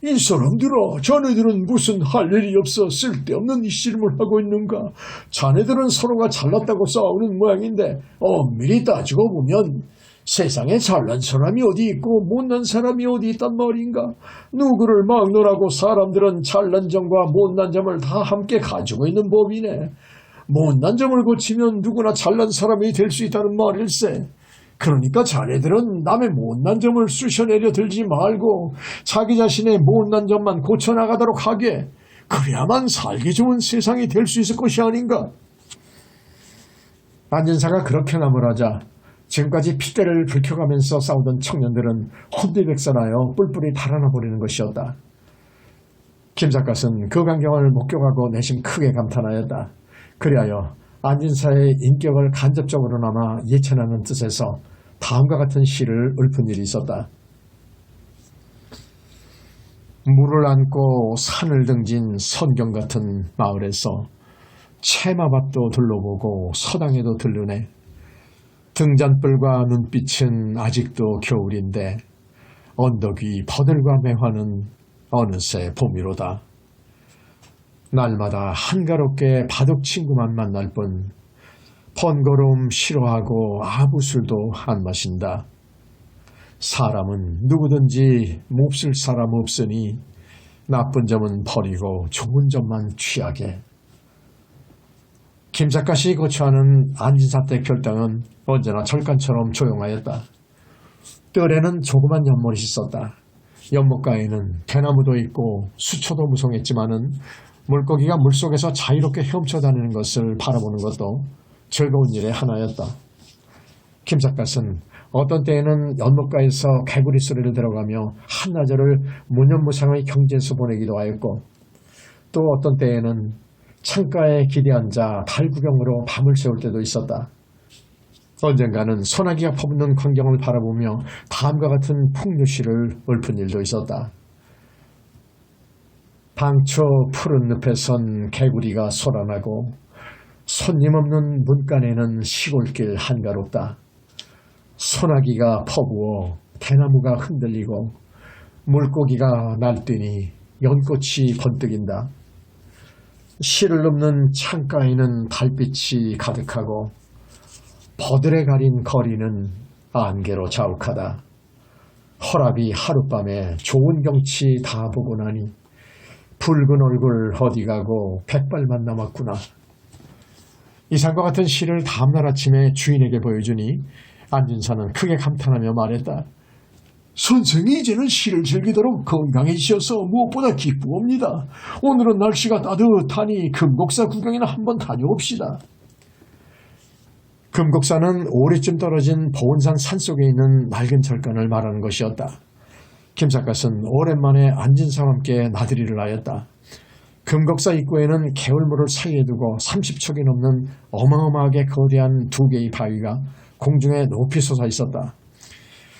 이 사람들아, 자네들은 무슨 할 일이 없어 쓸데없는 이씨름을 하고 있는가? 자네들은 서로가 잘났다고 싸우는 모양인데 엄밀히 따지고 보면 세상에 잘난 사람이 어디 있고 못난 사람이 어디 있단 말인가? 누구를 막론하고 사람들은 잘난 점과 못난 점을 다 함께 가지고 있는 법이네. 못난 점을 고치면 누구나 잘난 사람이 될 수 있다는 말일세. 그러니까 자네들은 남의 못난 점을 쑤셔내려 들지 말고 자기 자신의 못난 점만 고쳐나가도록 하게. 그래야만 살기 좋은 세상이 될 수 있을 것이 아닌가. 안진사가 그렇게 나무라자 지금까지 핏대를 붉혀가면서 싸우던 청년들은 혼비백산하여 뿔뿔이 달아나 버리는 것이었다. 김 작가는 그 광경을 목격하고 내심 크게 감탄하였다. 그리하여 안진사의 인격을 간접적으로나마 예찬하는 뜻에서 다음과 같은 시를 읊은 일이 있었다. 물을 안고 산을 등진 선경 같은 마을에서 채마밭도 둘러보고 서당에도 들르네. 등잔불과 눈빛은 아직도 겨울인데 언덕 위 버들과 매화는 어느새 봄이로다. 날마다 한가롭게 바둑 친구만 만날 뿐 번거로움 싫어하고 아무 술도 안 마신다. 사람은 누구든지 몹쓸 사람 없으니 나쁜 점은 버리고 좋은 점만 취하게. 김삿갓이 고초하는 안진사 때 결당은 언제나 절간처럼 조용하였다. 뜰에는 조그만 연못이 있었다. 연못가에는 대나무도 있고 수초도 무성했지만은 물고기가 물속에서 자유롭게 헤엄쳐 다니는 것을 바라보는 것도 즐거운 일의 하나였다. 김삿갓은 어떤 때에는 연못가에서 개구리 소리를 들어가며 한나절을 무념무상의 경지에서 보내기도 하였고, 또 어떤 때에는 창가에 기대 앉아 달 구경으로 밤을 새울 때도 있었다. 언젠가는 소나기가 퍼붓는 광경을 바라보며 다음과 같은 풍류시를 읊은 일도 있었다. 당초 푸른 늪에 선 개구리가 솟아나고 손님 없는 문간에는 시골길 한가롭다. 소나기가 퍼부어 대나무가 흔들리고 물고기가 날뛰니 연꽃이 번뜩인다. 시를 읊는 창가에는 달빛이 가득하고 버들에 가린 거리는 안개로 자욱하다. 허랍이 하룻밤에 좋은 경치 다 보고 나니 붉은 얼굴 어디 가고 백발만 남았구나. 이상과 같은 시를 다음날 아침에 주인에게 보여주니 안진사는 크게 감탄하며 말했다. 선생이 이제는 시를 즐기도록 건강해지셔서 무엇보다 기쁘옵니다. 오늘은 날씨가 따뜻하니 금곡사 구경이나 한번 다녀옵시다. 금곡사는 오래쯤 떨어진 보은산 산속에 있는 맑은 절간을 말하는 것이었다. 김삿갓은 오랜만에 안진사와 함께 나들이를 하였다. 금곡사 입구에는 개울물을 사이에 두고 30척이 넘는 어마어마하게 거대한 두 개의 바위가 공중에 높이 솟아 있었다.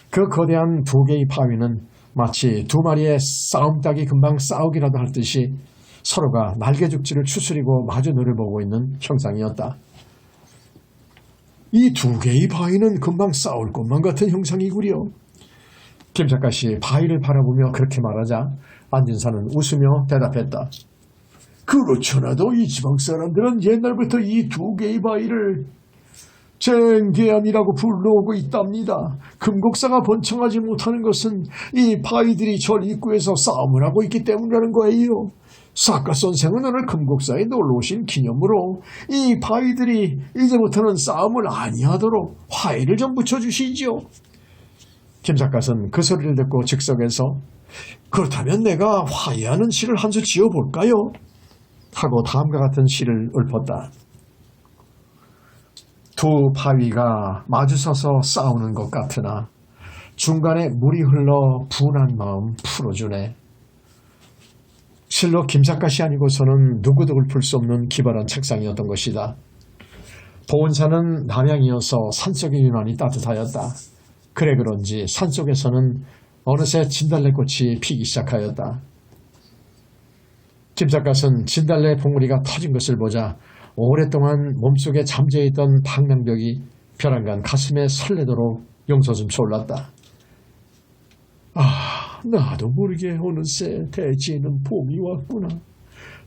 그 거대한 두 개의 바위는 마치 두 마리의 싸움닭이 금방 싸우기라도 할 듯이 서로가 날개죽지를 추스리고 마주 노려보고 있는 형상이었다. 이 두 개의 바위는 금방 싸울 것만 같은 형상이구려. 김삿갓이 바위를 바라보며 그렇게 말하자 안진사는 웃으며 대답했다. 그렇잖아도 이 지방 사람들은 옛날부터 이 두 개의 바위를 쟁계암이라고 불러오고 있답니다. 금곡사가 번창하지 못하는 것은 이 바위들이 절 입구에서 싸움을 하고 있기 때문이라는 거예요. 사카 선생은 오늘 금곡사에 놀러오신 기념으로 이 바위들이 이제부터는 싸움을 아니하도록 화해를 좀 붙여주시지요. 김삿갓은 그 소리를 듣고 즉석에서 그렇다면 내가 화해하는 시를 한 수 지어볼까요? 하고 다음과 같은 시를 읊었다. 두 바위가 마주서서 싸우는 것 같으나 중간에 물이 흘러 분한 마음 풀어주네. 실로 김삿갓이 아니고서는 누구도 읊을 수 없는 기발한 책상이었던 것이다. 보은산은 남양이어서 산속의 유난히 따뜻하였다. 그래 그런지 산속에서는 어느새 진달래꽃이 피기 시작하였다. 김삿갓은 진달래 봉우리가 터진 것을 보자 오랫동안 몸속에 잠재있던 방랑벽이 벼랑간 가슴에 설레도록 용솟음쳐 올랐다. 아, 나도 모르게 어느새 대지에는 봄이 왔구나.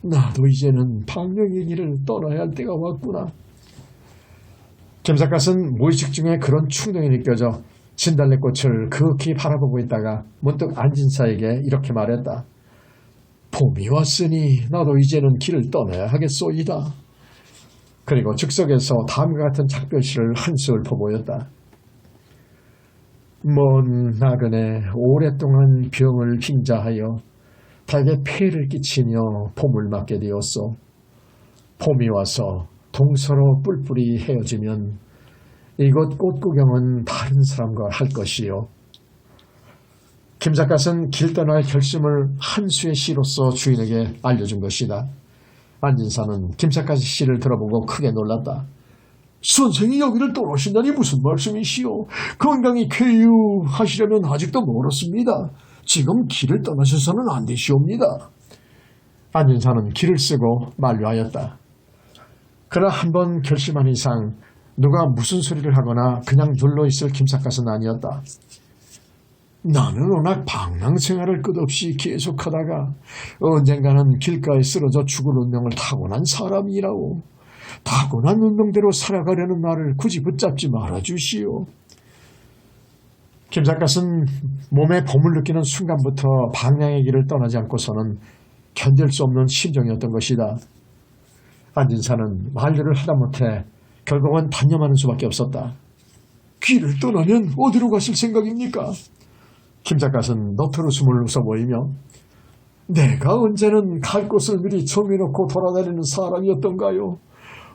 나도 이제는 방랑의 길을 떠나야 할 때가 왔구나. 김삿갓은 무의식 중에 그런 충동이 느껴져 진달래꽃을 그윽히 바라보고 있다가 문득 안진사에게 이렇게 말했다. 봄이 왔으니 나도 이제는 길을 떠나야 하겠소이다. 그리고 즉석에서 다음과 같은 작별시를 한 수 읊어보였다. 먼 나그네 오랫동안 병을 빙자하여 닭에 폐를 끼치며 봄을 맞게 되었소. 봄이 와서 동서로 뿔뿔이 헤어지면 이곳 꽃구경은 다른 사람과 할 것이요. 김삿갓은 길 떠날 결심을 한 수의 시로서 주인에게 알려준 것이다. 안진사는 김삿갓의 시를 들어보고 크게 놀랐다. 선생이 여기를 떠나신다니 무슨 말씀이시오? 건강히 쾌유하시려면 아직도 멀었습니다. 지금 길을 떠나셔서는 안 되시옵니다. 안진사는 길을 쓰고 만류하였다. 그러나 한번 결심한 이상 누가 무슨 소리를 하거나 그냥 눌러있을 김삿갓은 아니었다. 나는 워낙 방랑생활을 끝없이 계속하다가 언젠가는 길가에 쓰러져 죽을 운명을 타고난 사람이라오. 타고난 운명대로 살아가려는 나를 굳이 붙잡지 말아주시오. 김삿갓은 몸에 봄을 느끼는 순간부터 방향의 길을 떠나지 않고서는 견딜 수 없는 심정이었던 것이다. 안진사는 만류를 하다못해 결국은 단념하는 수밖에 없었다. 길을 떠나면 어디로 가실 생각입니까? 김삿갓은 너트로 숨을 웃어보이며 내가 언제는 갈 곳을 미리 정해놓고 돌아다니는 사람이었던가요?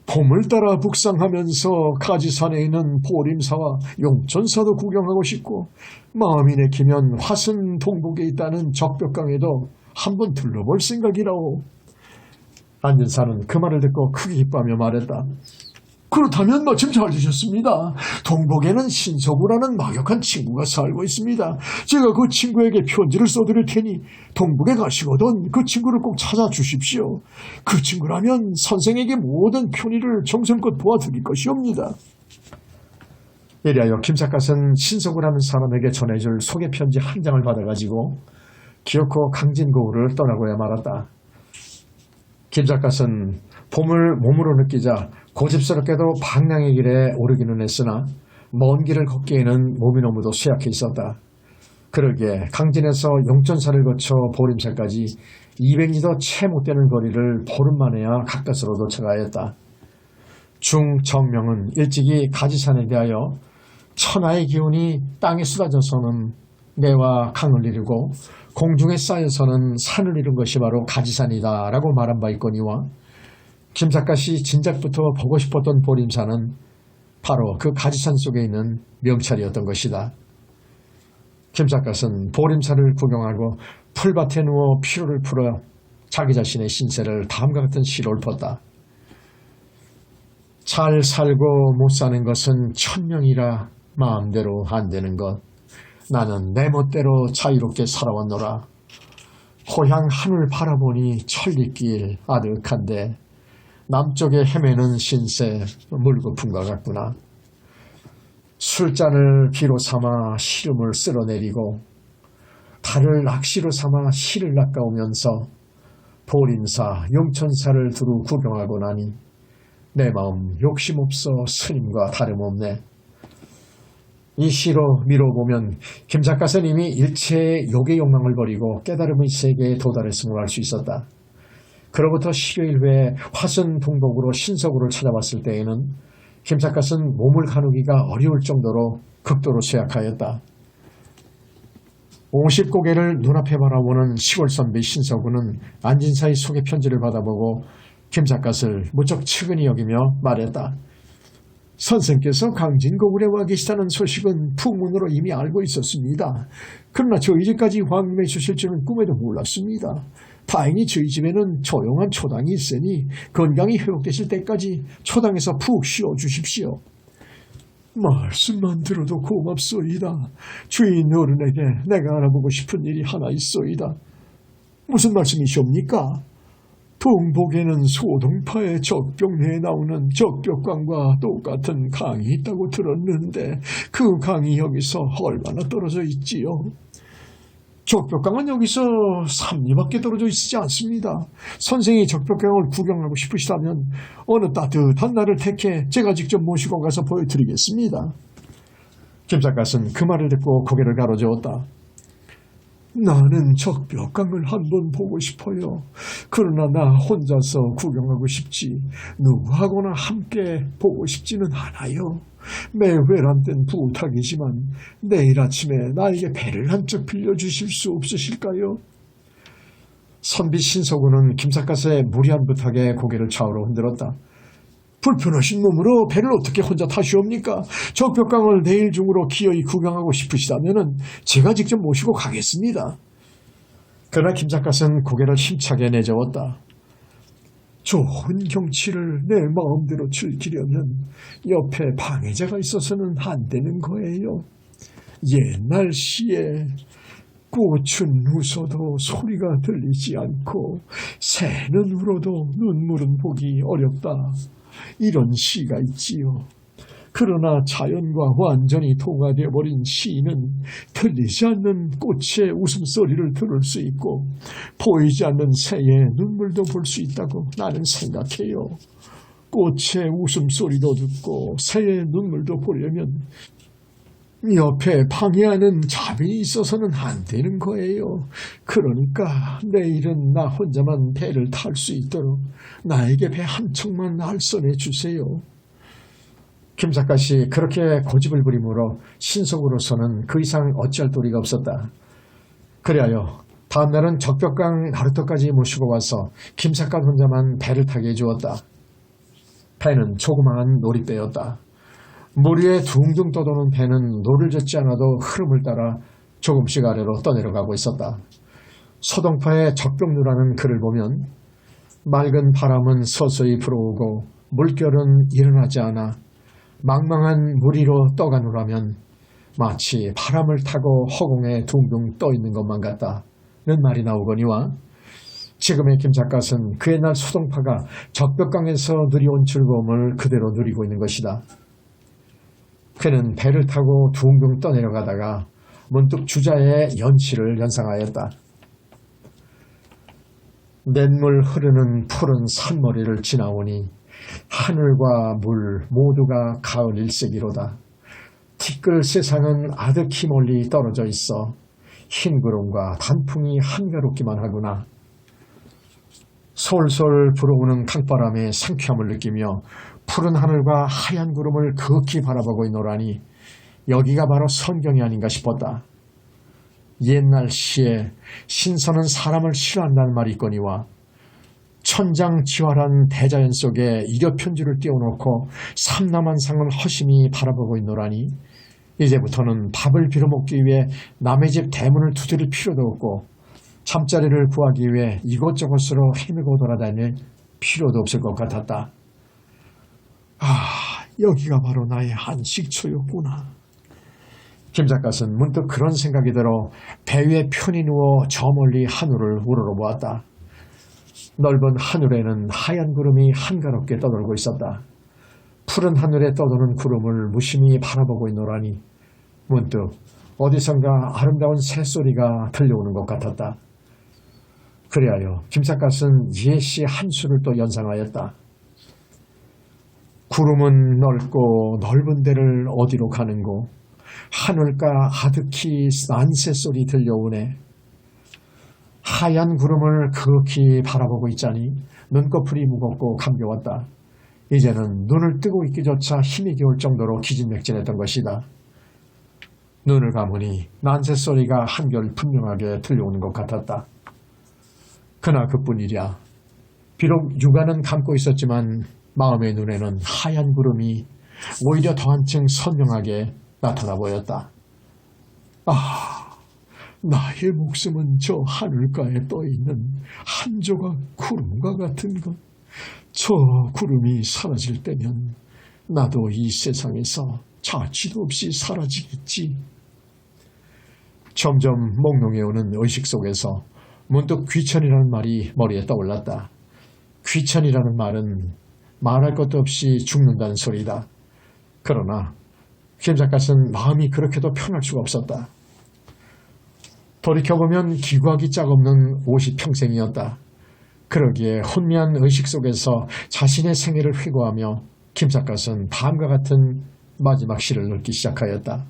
봄을 따라 북상하면서 가지산에 있는 보림사와 용천사도 구경하고 싶고 마음이 내키면 화순 동북에 있다는 적벽강에도 한번 둘러볼 생각이라오. 안진사는 그 말을 듣고 크게 기뻐하며 말했다. 그렇다면 마침 잘 되셨습니다. 동북에는 신서구라는 막역한 친구가 살고 있습니다. 제가 그 친구에게 편지를 써드릴 테니 동북에 가시거든 그 친구를 꼭 찾아주십시오. 그 친구라면 선생에게 모든 편의를 정성껏 도와드릴 것이옵니다. 이리하여 김삿갓은 신서구라는 사람에게 전해줄 소개편지 한 장을 받아가지고 기어코 강진고을을 떠나고야 말았다. 김삿갓은 봄을 몸으로 느끼자 고집스럽게도 방랑의 길에 오르기는 했으나 먼 길을 걷기에는 몸이 너무도 쇠약해 있었다. 그러기에 강진에서 용천사를 거쳐 보림사까지 200리도 채 못되는 거리를 보름 만에야 가까스로 도착하였다. 중정명은 일찍이 가지산에 대하여 천하의 기운이 땅에 쏟아져서는 내와 강을 이루고 공중에 쌓여서는 산을 이룬 것이 바로 가지산이다 라고 말한 바 있거니와 김삿갓이 진작부터 보고 싶었던 보림사는 바로 그 가지산 속에 있는 명찰이었던 것이다. 김삿갓은 보림사를 구경하고 풀밭에 누워 피로를 풀어 자기 자신의 신세를 다음과 같은 시로 읊었다. 잘 살고 못 사는 것은 천명이라 마음대로 안 되는 것. 나는 내 멋대로 자유롭게 살아왔노라. 고향 하늘 바라보니 천리길 아득한데 남쪽에 헤매는 신세 물거품과 같구나. 술잔을 비로 삼아 시름을 쓸어내리고 달을 낚시로 삼아 시를 낚아오면서 보림사 용천사를 두루 구경하고 나니 내 마음 욕심없어 스님과 다름없네. 이 시로 미뤄보면 김삿갓은 이미 일체의 욕의 욕망을 버리고 깨달음의 세계에 도달했음을 알 수 있었다. 그로부터 10여일 후에 화순 동북으로 신서구를 찾아왔을 때에는 김삿갓은 몸을 가누기가 어려울 정도로 극도로 쇠약하였다. 50고개를 눈앞에 바라보는 시골 선비 신서구는 안진사의 소개 편지를 받아보고 김삿갓을 무척 측은히 여기며 말했다. 선생께서 강진고을에 와 계시다는 소식은 풍문으로 이미 알고 있었습니다. 그러나 저희 집까지 왕림해 주실 줄은 꿈에도 몰랐습니다. 다행히 저희 집에는 조용한 초당이 있으니 건강이 회복되실 때까지 초당에서 푹 쉬어주십시오. 말씀만 들어도 고맙소이다. 주인 어른에게 내가 알아보고 싶은 일이 하나 있소이다. 무슨 말씀이시옵니까? 동북에는 소동파의 적벽내에 나오는 적벽강과 똑같은 강이 있다고 들었는데 그 강이 여기서 얼마나 떨어져 있지요? 적벽강은 여기서 3리밖에 떨어져 있지 않습니다. 선생이 적벽강을 구경하고 싶으시다면 어느 따뜻한 날을 택해 제가 직접 모시고 가서 보여드리겠습니다. 김삿갓은 그 말을 듣고 고개를 가로저었다. 나는 적벽강을 한번 보고 싶어요. 그러나 나 혼자서 구경하고 싶지 누구하고나 함께 보고 싶지는 않아요. 매회란된 부탁이지만 내일 아침에 나에게 배를 한쪽 빌려주실 수 없으실까요? 선비 신서구는 김삿갓의 무리한 부탁에 고개를 좌우로 흔들었다. 불편하신 몸으로 배를 어떻게 혼자 타시옵니까? 적벽강을 내일 중으로 기어이 구경하고 싶으시다면 제가 직접 모시고 가겠습니다. 그러나 김삿갓은 고개를 힘차게 내저었다. 좋은 경치를 내 마음대로 즐기려면 옆에 방해자가 있어서는 안 되는 거예요. 옛날 시에 꽃은 웃어도 소리가 들리지 않고 새는 울어도 눈물은 보기 어렵다. 이런 시가 있지요. 그러나 자연과 완전히 동화되어버린 시인은 들리지 않는 꽃의 웃음소리를 들을 수 있고 보이지 않는 새의 눈물도 볼 수 있다고 나는 생각해요. 꽃의 웃음소리도 듣고 새의 눈물도 보려면 옆에 방해하는 자빈이 있어서는 안 되는 거예요. 그러니까 내일은 나 혼자만 배를 탈 수 있도록 나에게 배 한 척만 알선해 주세요. 김삿갓이 그렇게 고집을 부리므로 신속으로서는 그 이상 어찌할 도리가 없었다. 그리하여 다음날은 적벽강 나루터까지 모시고 와서 김삿갓 혼자만 배를 타게 해주었다. 배는 조그마한 놀이배였다. 물 위에 둥둥 떠도는 배는 노를 젓지 않아도 흐름을 따라 조금씩 아래로 떠내려가고 있었다. 서동파의 적벽루라는 글을 보면 맑은 바람은 서서히 불어오고 물결은 일어나지 않아 망망한 물 위로 떠가노라면 마치 바람을 타고 허공에 둥둥 떠있는 것만 같다는 말이 나오거니와 지금의 김삿갓은 그 옛날 소동파가 적벽강에서 누려온 즐거움을 그대로 누리고 있는 것이다. 그는 배를 타고 둥둥 떠내려가다가 문득 주자의 연시를 연상하였다. 냇물 흐르는 푸른 산머리를 지나오니 하늘과 물 모두가 가을 일색이로다. 티끌 세상은 아득히 멀리 떨어져 있어 흰 구름과 단풍이 한가롭기만 하구나. 솔솔 불어오는 강바람의 상쾌함을 느끼며 푸른 하늘과 하얀 구름을 극히 바라보고 있노라니 여기가 바로 성경이 아닌가 싶었다. 옛날 시에 신선은 사람을 싫어한다는 말이 있거니와 천장지활한 대자연 속에 일여편지를 띄워놓고 삼남한상을 허심히 바라보고 있노라니 이제부터는 밥을 빌어먹기 위해 남의 집 대문을 두드릴 필요도 없고 잠자리를 구하기 위해 이곳저곳으로 헤매고 돌아다닐 필요도 없을 것 같았다. 여기가 바로 나의 안식처였구나. 김삿갓은 문득 그런 생각이 들어 배 위에 편히 누워 저 멀리 하늘을 우러러보았다. 넓은 하늘에는 하얀 구름이 한가롭게 떠돌고 있었다. 푸른 하늘에 떠도는 구름을 무심히 바라보고 있노라니 문득 어디선가 아름다운 새소리가 들려오는 것 같았다. 그리하여 김삿갓은 예시 한 수를 또 연상하였다. 구름은 넓고 넓은 데를 어디로 가는고 하늘가 아득히 난새 소리 들려오네. 하얀 구름을 극히 바라보고 있자니 눈꺼풀이 무겁고 감겨왔다. 이제는 눈을 뜨고 있기조차 힘이 겨울 정도로 기진맥진했던 것이다. 눈을 감으니 난새 소리가 한결 분명하게 들려오는 것 같았다. 그나 그뿐이랴. 비록 육안은 감고 있었지만 마음의 눈에는 하얀 구름이 오히려 더 한층 선명하게 나타나 보였다. 나의 목숨은 저 하늘가에 떠있는 한 조각 구름과 같은 것. 저 구름이 사라질 때면 나도 이 세상에서 자취도 없이 사라지겠지. 점점 몽롱해오는 의식 속에서 문득 귀천이라는 말이 머리에 떠올랐다. 귀천이라는 말은 말할 것도 없이 죽는다는 소리다. 그러나 김삿갓은 마음이 그렇게도 편할 수가 없었다. 돌이켜보면 기구하기 짝없는 50평생이었다. 그러기에 혼미한 의식 속에서 자신의 생애를 회고하며 김삿갓은 다음과 같은 마지막 시를 읽기 시작하였다.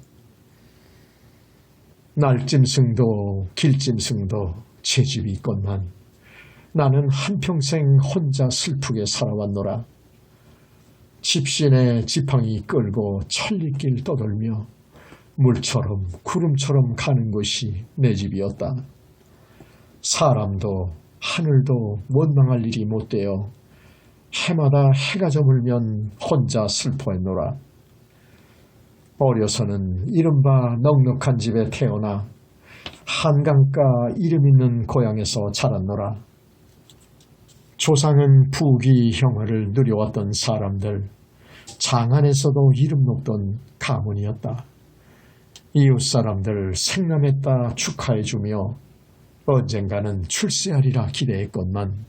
날짐승도 길짐승도 제 집이 있건만 나는 한평생 혼자 슬프게 살아왔노라. 집신의 지팡이 끌고 천리길 떠돌며 물처럼 구름처럼 가는 곳이 내 집이었다. 사람도 하늘도 원망할 일이 못되어 해마다 해가 저물면 혼자 슬퍼했노라. 어려서는 이른바 넉넉한 집에 태어나 한강가 이름 있는 고향에서 자랐노라. 조상은 부귀 형화를 누려왔던 사람들, 장안에서도 이름 높던 가문이었다. 이웃 사람들 생남했다 축하해주며 언젠가는 출세하리라 기대했건만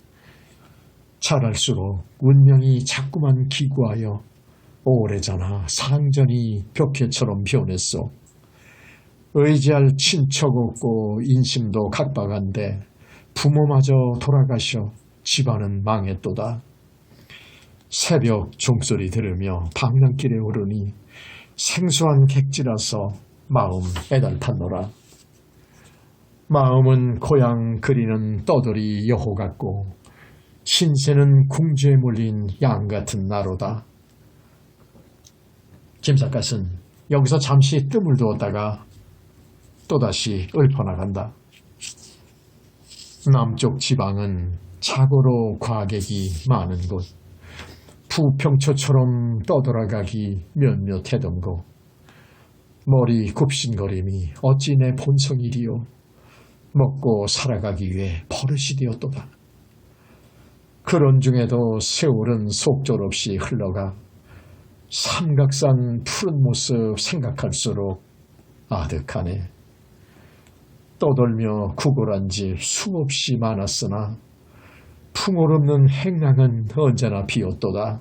자랄수록 운명이 자꾸만 기구하여 오래전아 상전이 벽해처럼 변했소. 의지할 친척 없고 인심도 각박한데 부모마저 돌아가셔 집안은 망했도다. 새벽 종소리 들으며 방랑길에 오르니 생소한 객지라서 마음 애달팠노라. 마음은 고향 그리는 떠돌이 여호 같고 신세는 궁지에 몰린 양 같은 나로다. 김삿갓은 여기서 잠시 뜸을 두었다가 또다시 읊어나간다. 남쪽 지방은 자고로 과객이 많은 곳, 부평초처럼 떠돌아가기 몇몇해던 곳, 머리 굽신거림이 어찌 내 본성이리요. 먹고 살아가기 위해 버릇이 되었도다. 그런 중에도 세월은 속절없이 흘러가 삼각산 푸른 모습 생각할수록 아득하네. 떠돌며 구걸한 집 수없이 많았으나 풍월 없는 행랑은 언제나 비었도다.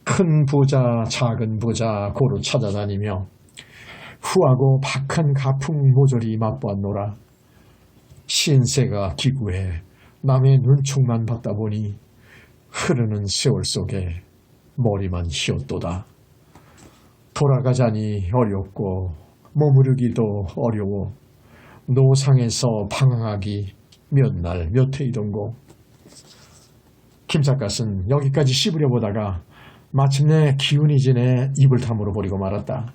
큰 부자 작은 부자 고루 찾아다니며 후하고 박한 가풍 모조리 맛보았노라. 신세가 기구해 남의 눈총만 받다 보니 흐르는 세월 속에 머리만 휘었도다. 돌아가자니 어렵고 머무르기도 어려워 노상에서 방황하기 몇 날 몇 해이던고. 김삿갓은 여기까지 씹으려 보다가 마침내 기운이 지내 입을 다물어 버리고 말았다.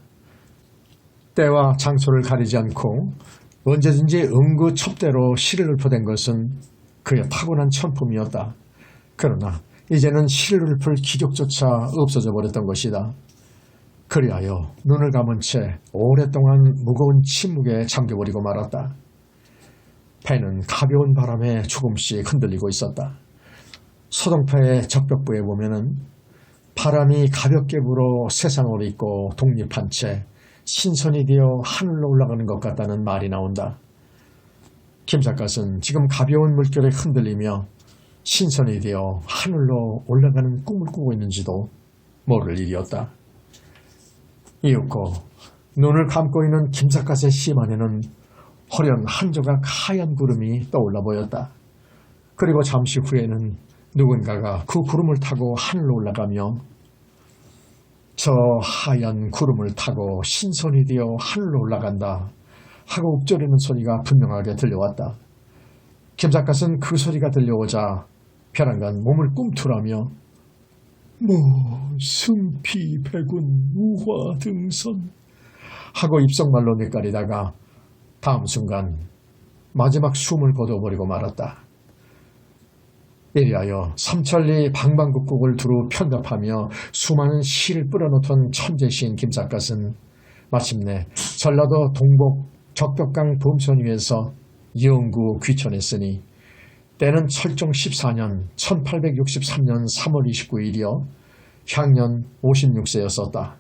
때와 장소를 가리지 않고 언제든지 응구첩대로 시를 읊어댄 것은 그의 타고난 천품이었다. 그러나 이제는 시를 읊을 기력조차 없어져 버렸던 것이다. 그리하여 눈을 감은 채 오랫동안 무거운 침묵에 잠겨버리고 말았다. 배는 가벼운 바람에 조금씩 흔들리고 있었다. 소동파의 적벽부에 보면은 바람이 가볍게 불어 세상을 잇고 독립한 채 신선이 되어 하늘로 올라가는 것 같다는 말이 나온다. 김삿갓은 지금 가벼운 물결에 흔들리며 신선이 되어 하늘로 올라가는 꿈을 꾸고 있는지도 모를 일이었다. 이윽고 눈을 감고 있는 김삿갓의 심 안에는 허련 한 조각 하얀 구름이 떠올라 보였다. 그리고 잠시 후에는 누군가가 그 구름을 타고 하늘로 올라가며 저 하얀 구름을 타고 신선이 되어 하늘로 올라간다 하고 읊조리는 소리가 분명하게 들려왔다. 김삿갓은 그 소리가 들려오자 벼랑간 몸을 꿈틀하며 승피 백운 우화 등선 하고 입속말로 뇌까리다가 다음 순간 마지막 숨을 거둬버리고 말았다. 이리하여 삼천리 방방곡곡을 두루 편답하며 수많은 시를 뿌려놓던 천재시인 김삿갓은 마침내 전라도 동복 적벽강 범선 위에서 영구 귀천했으니 때는 철종 14년 1863년 3월 29일이여 향년 56세였었다.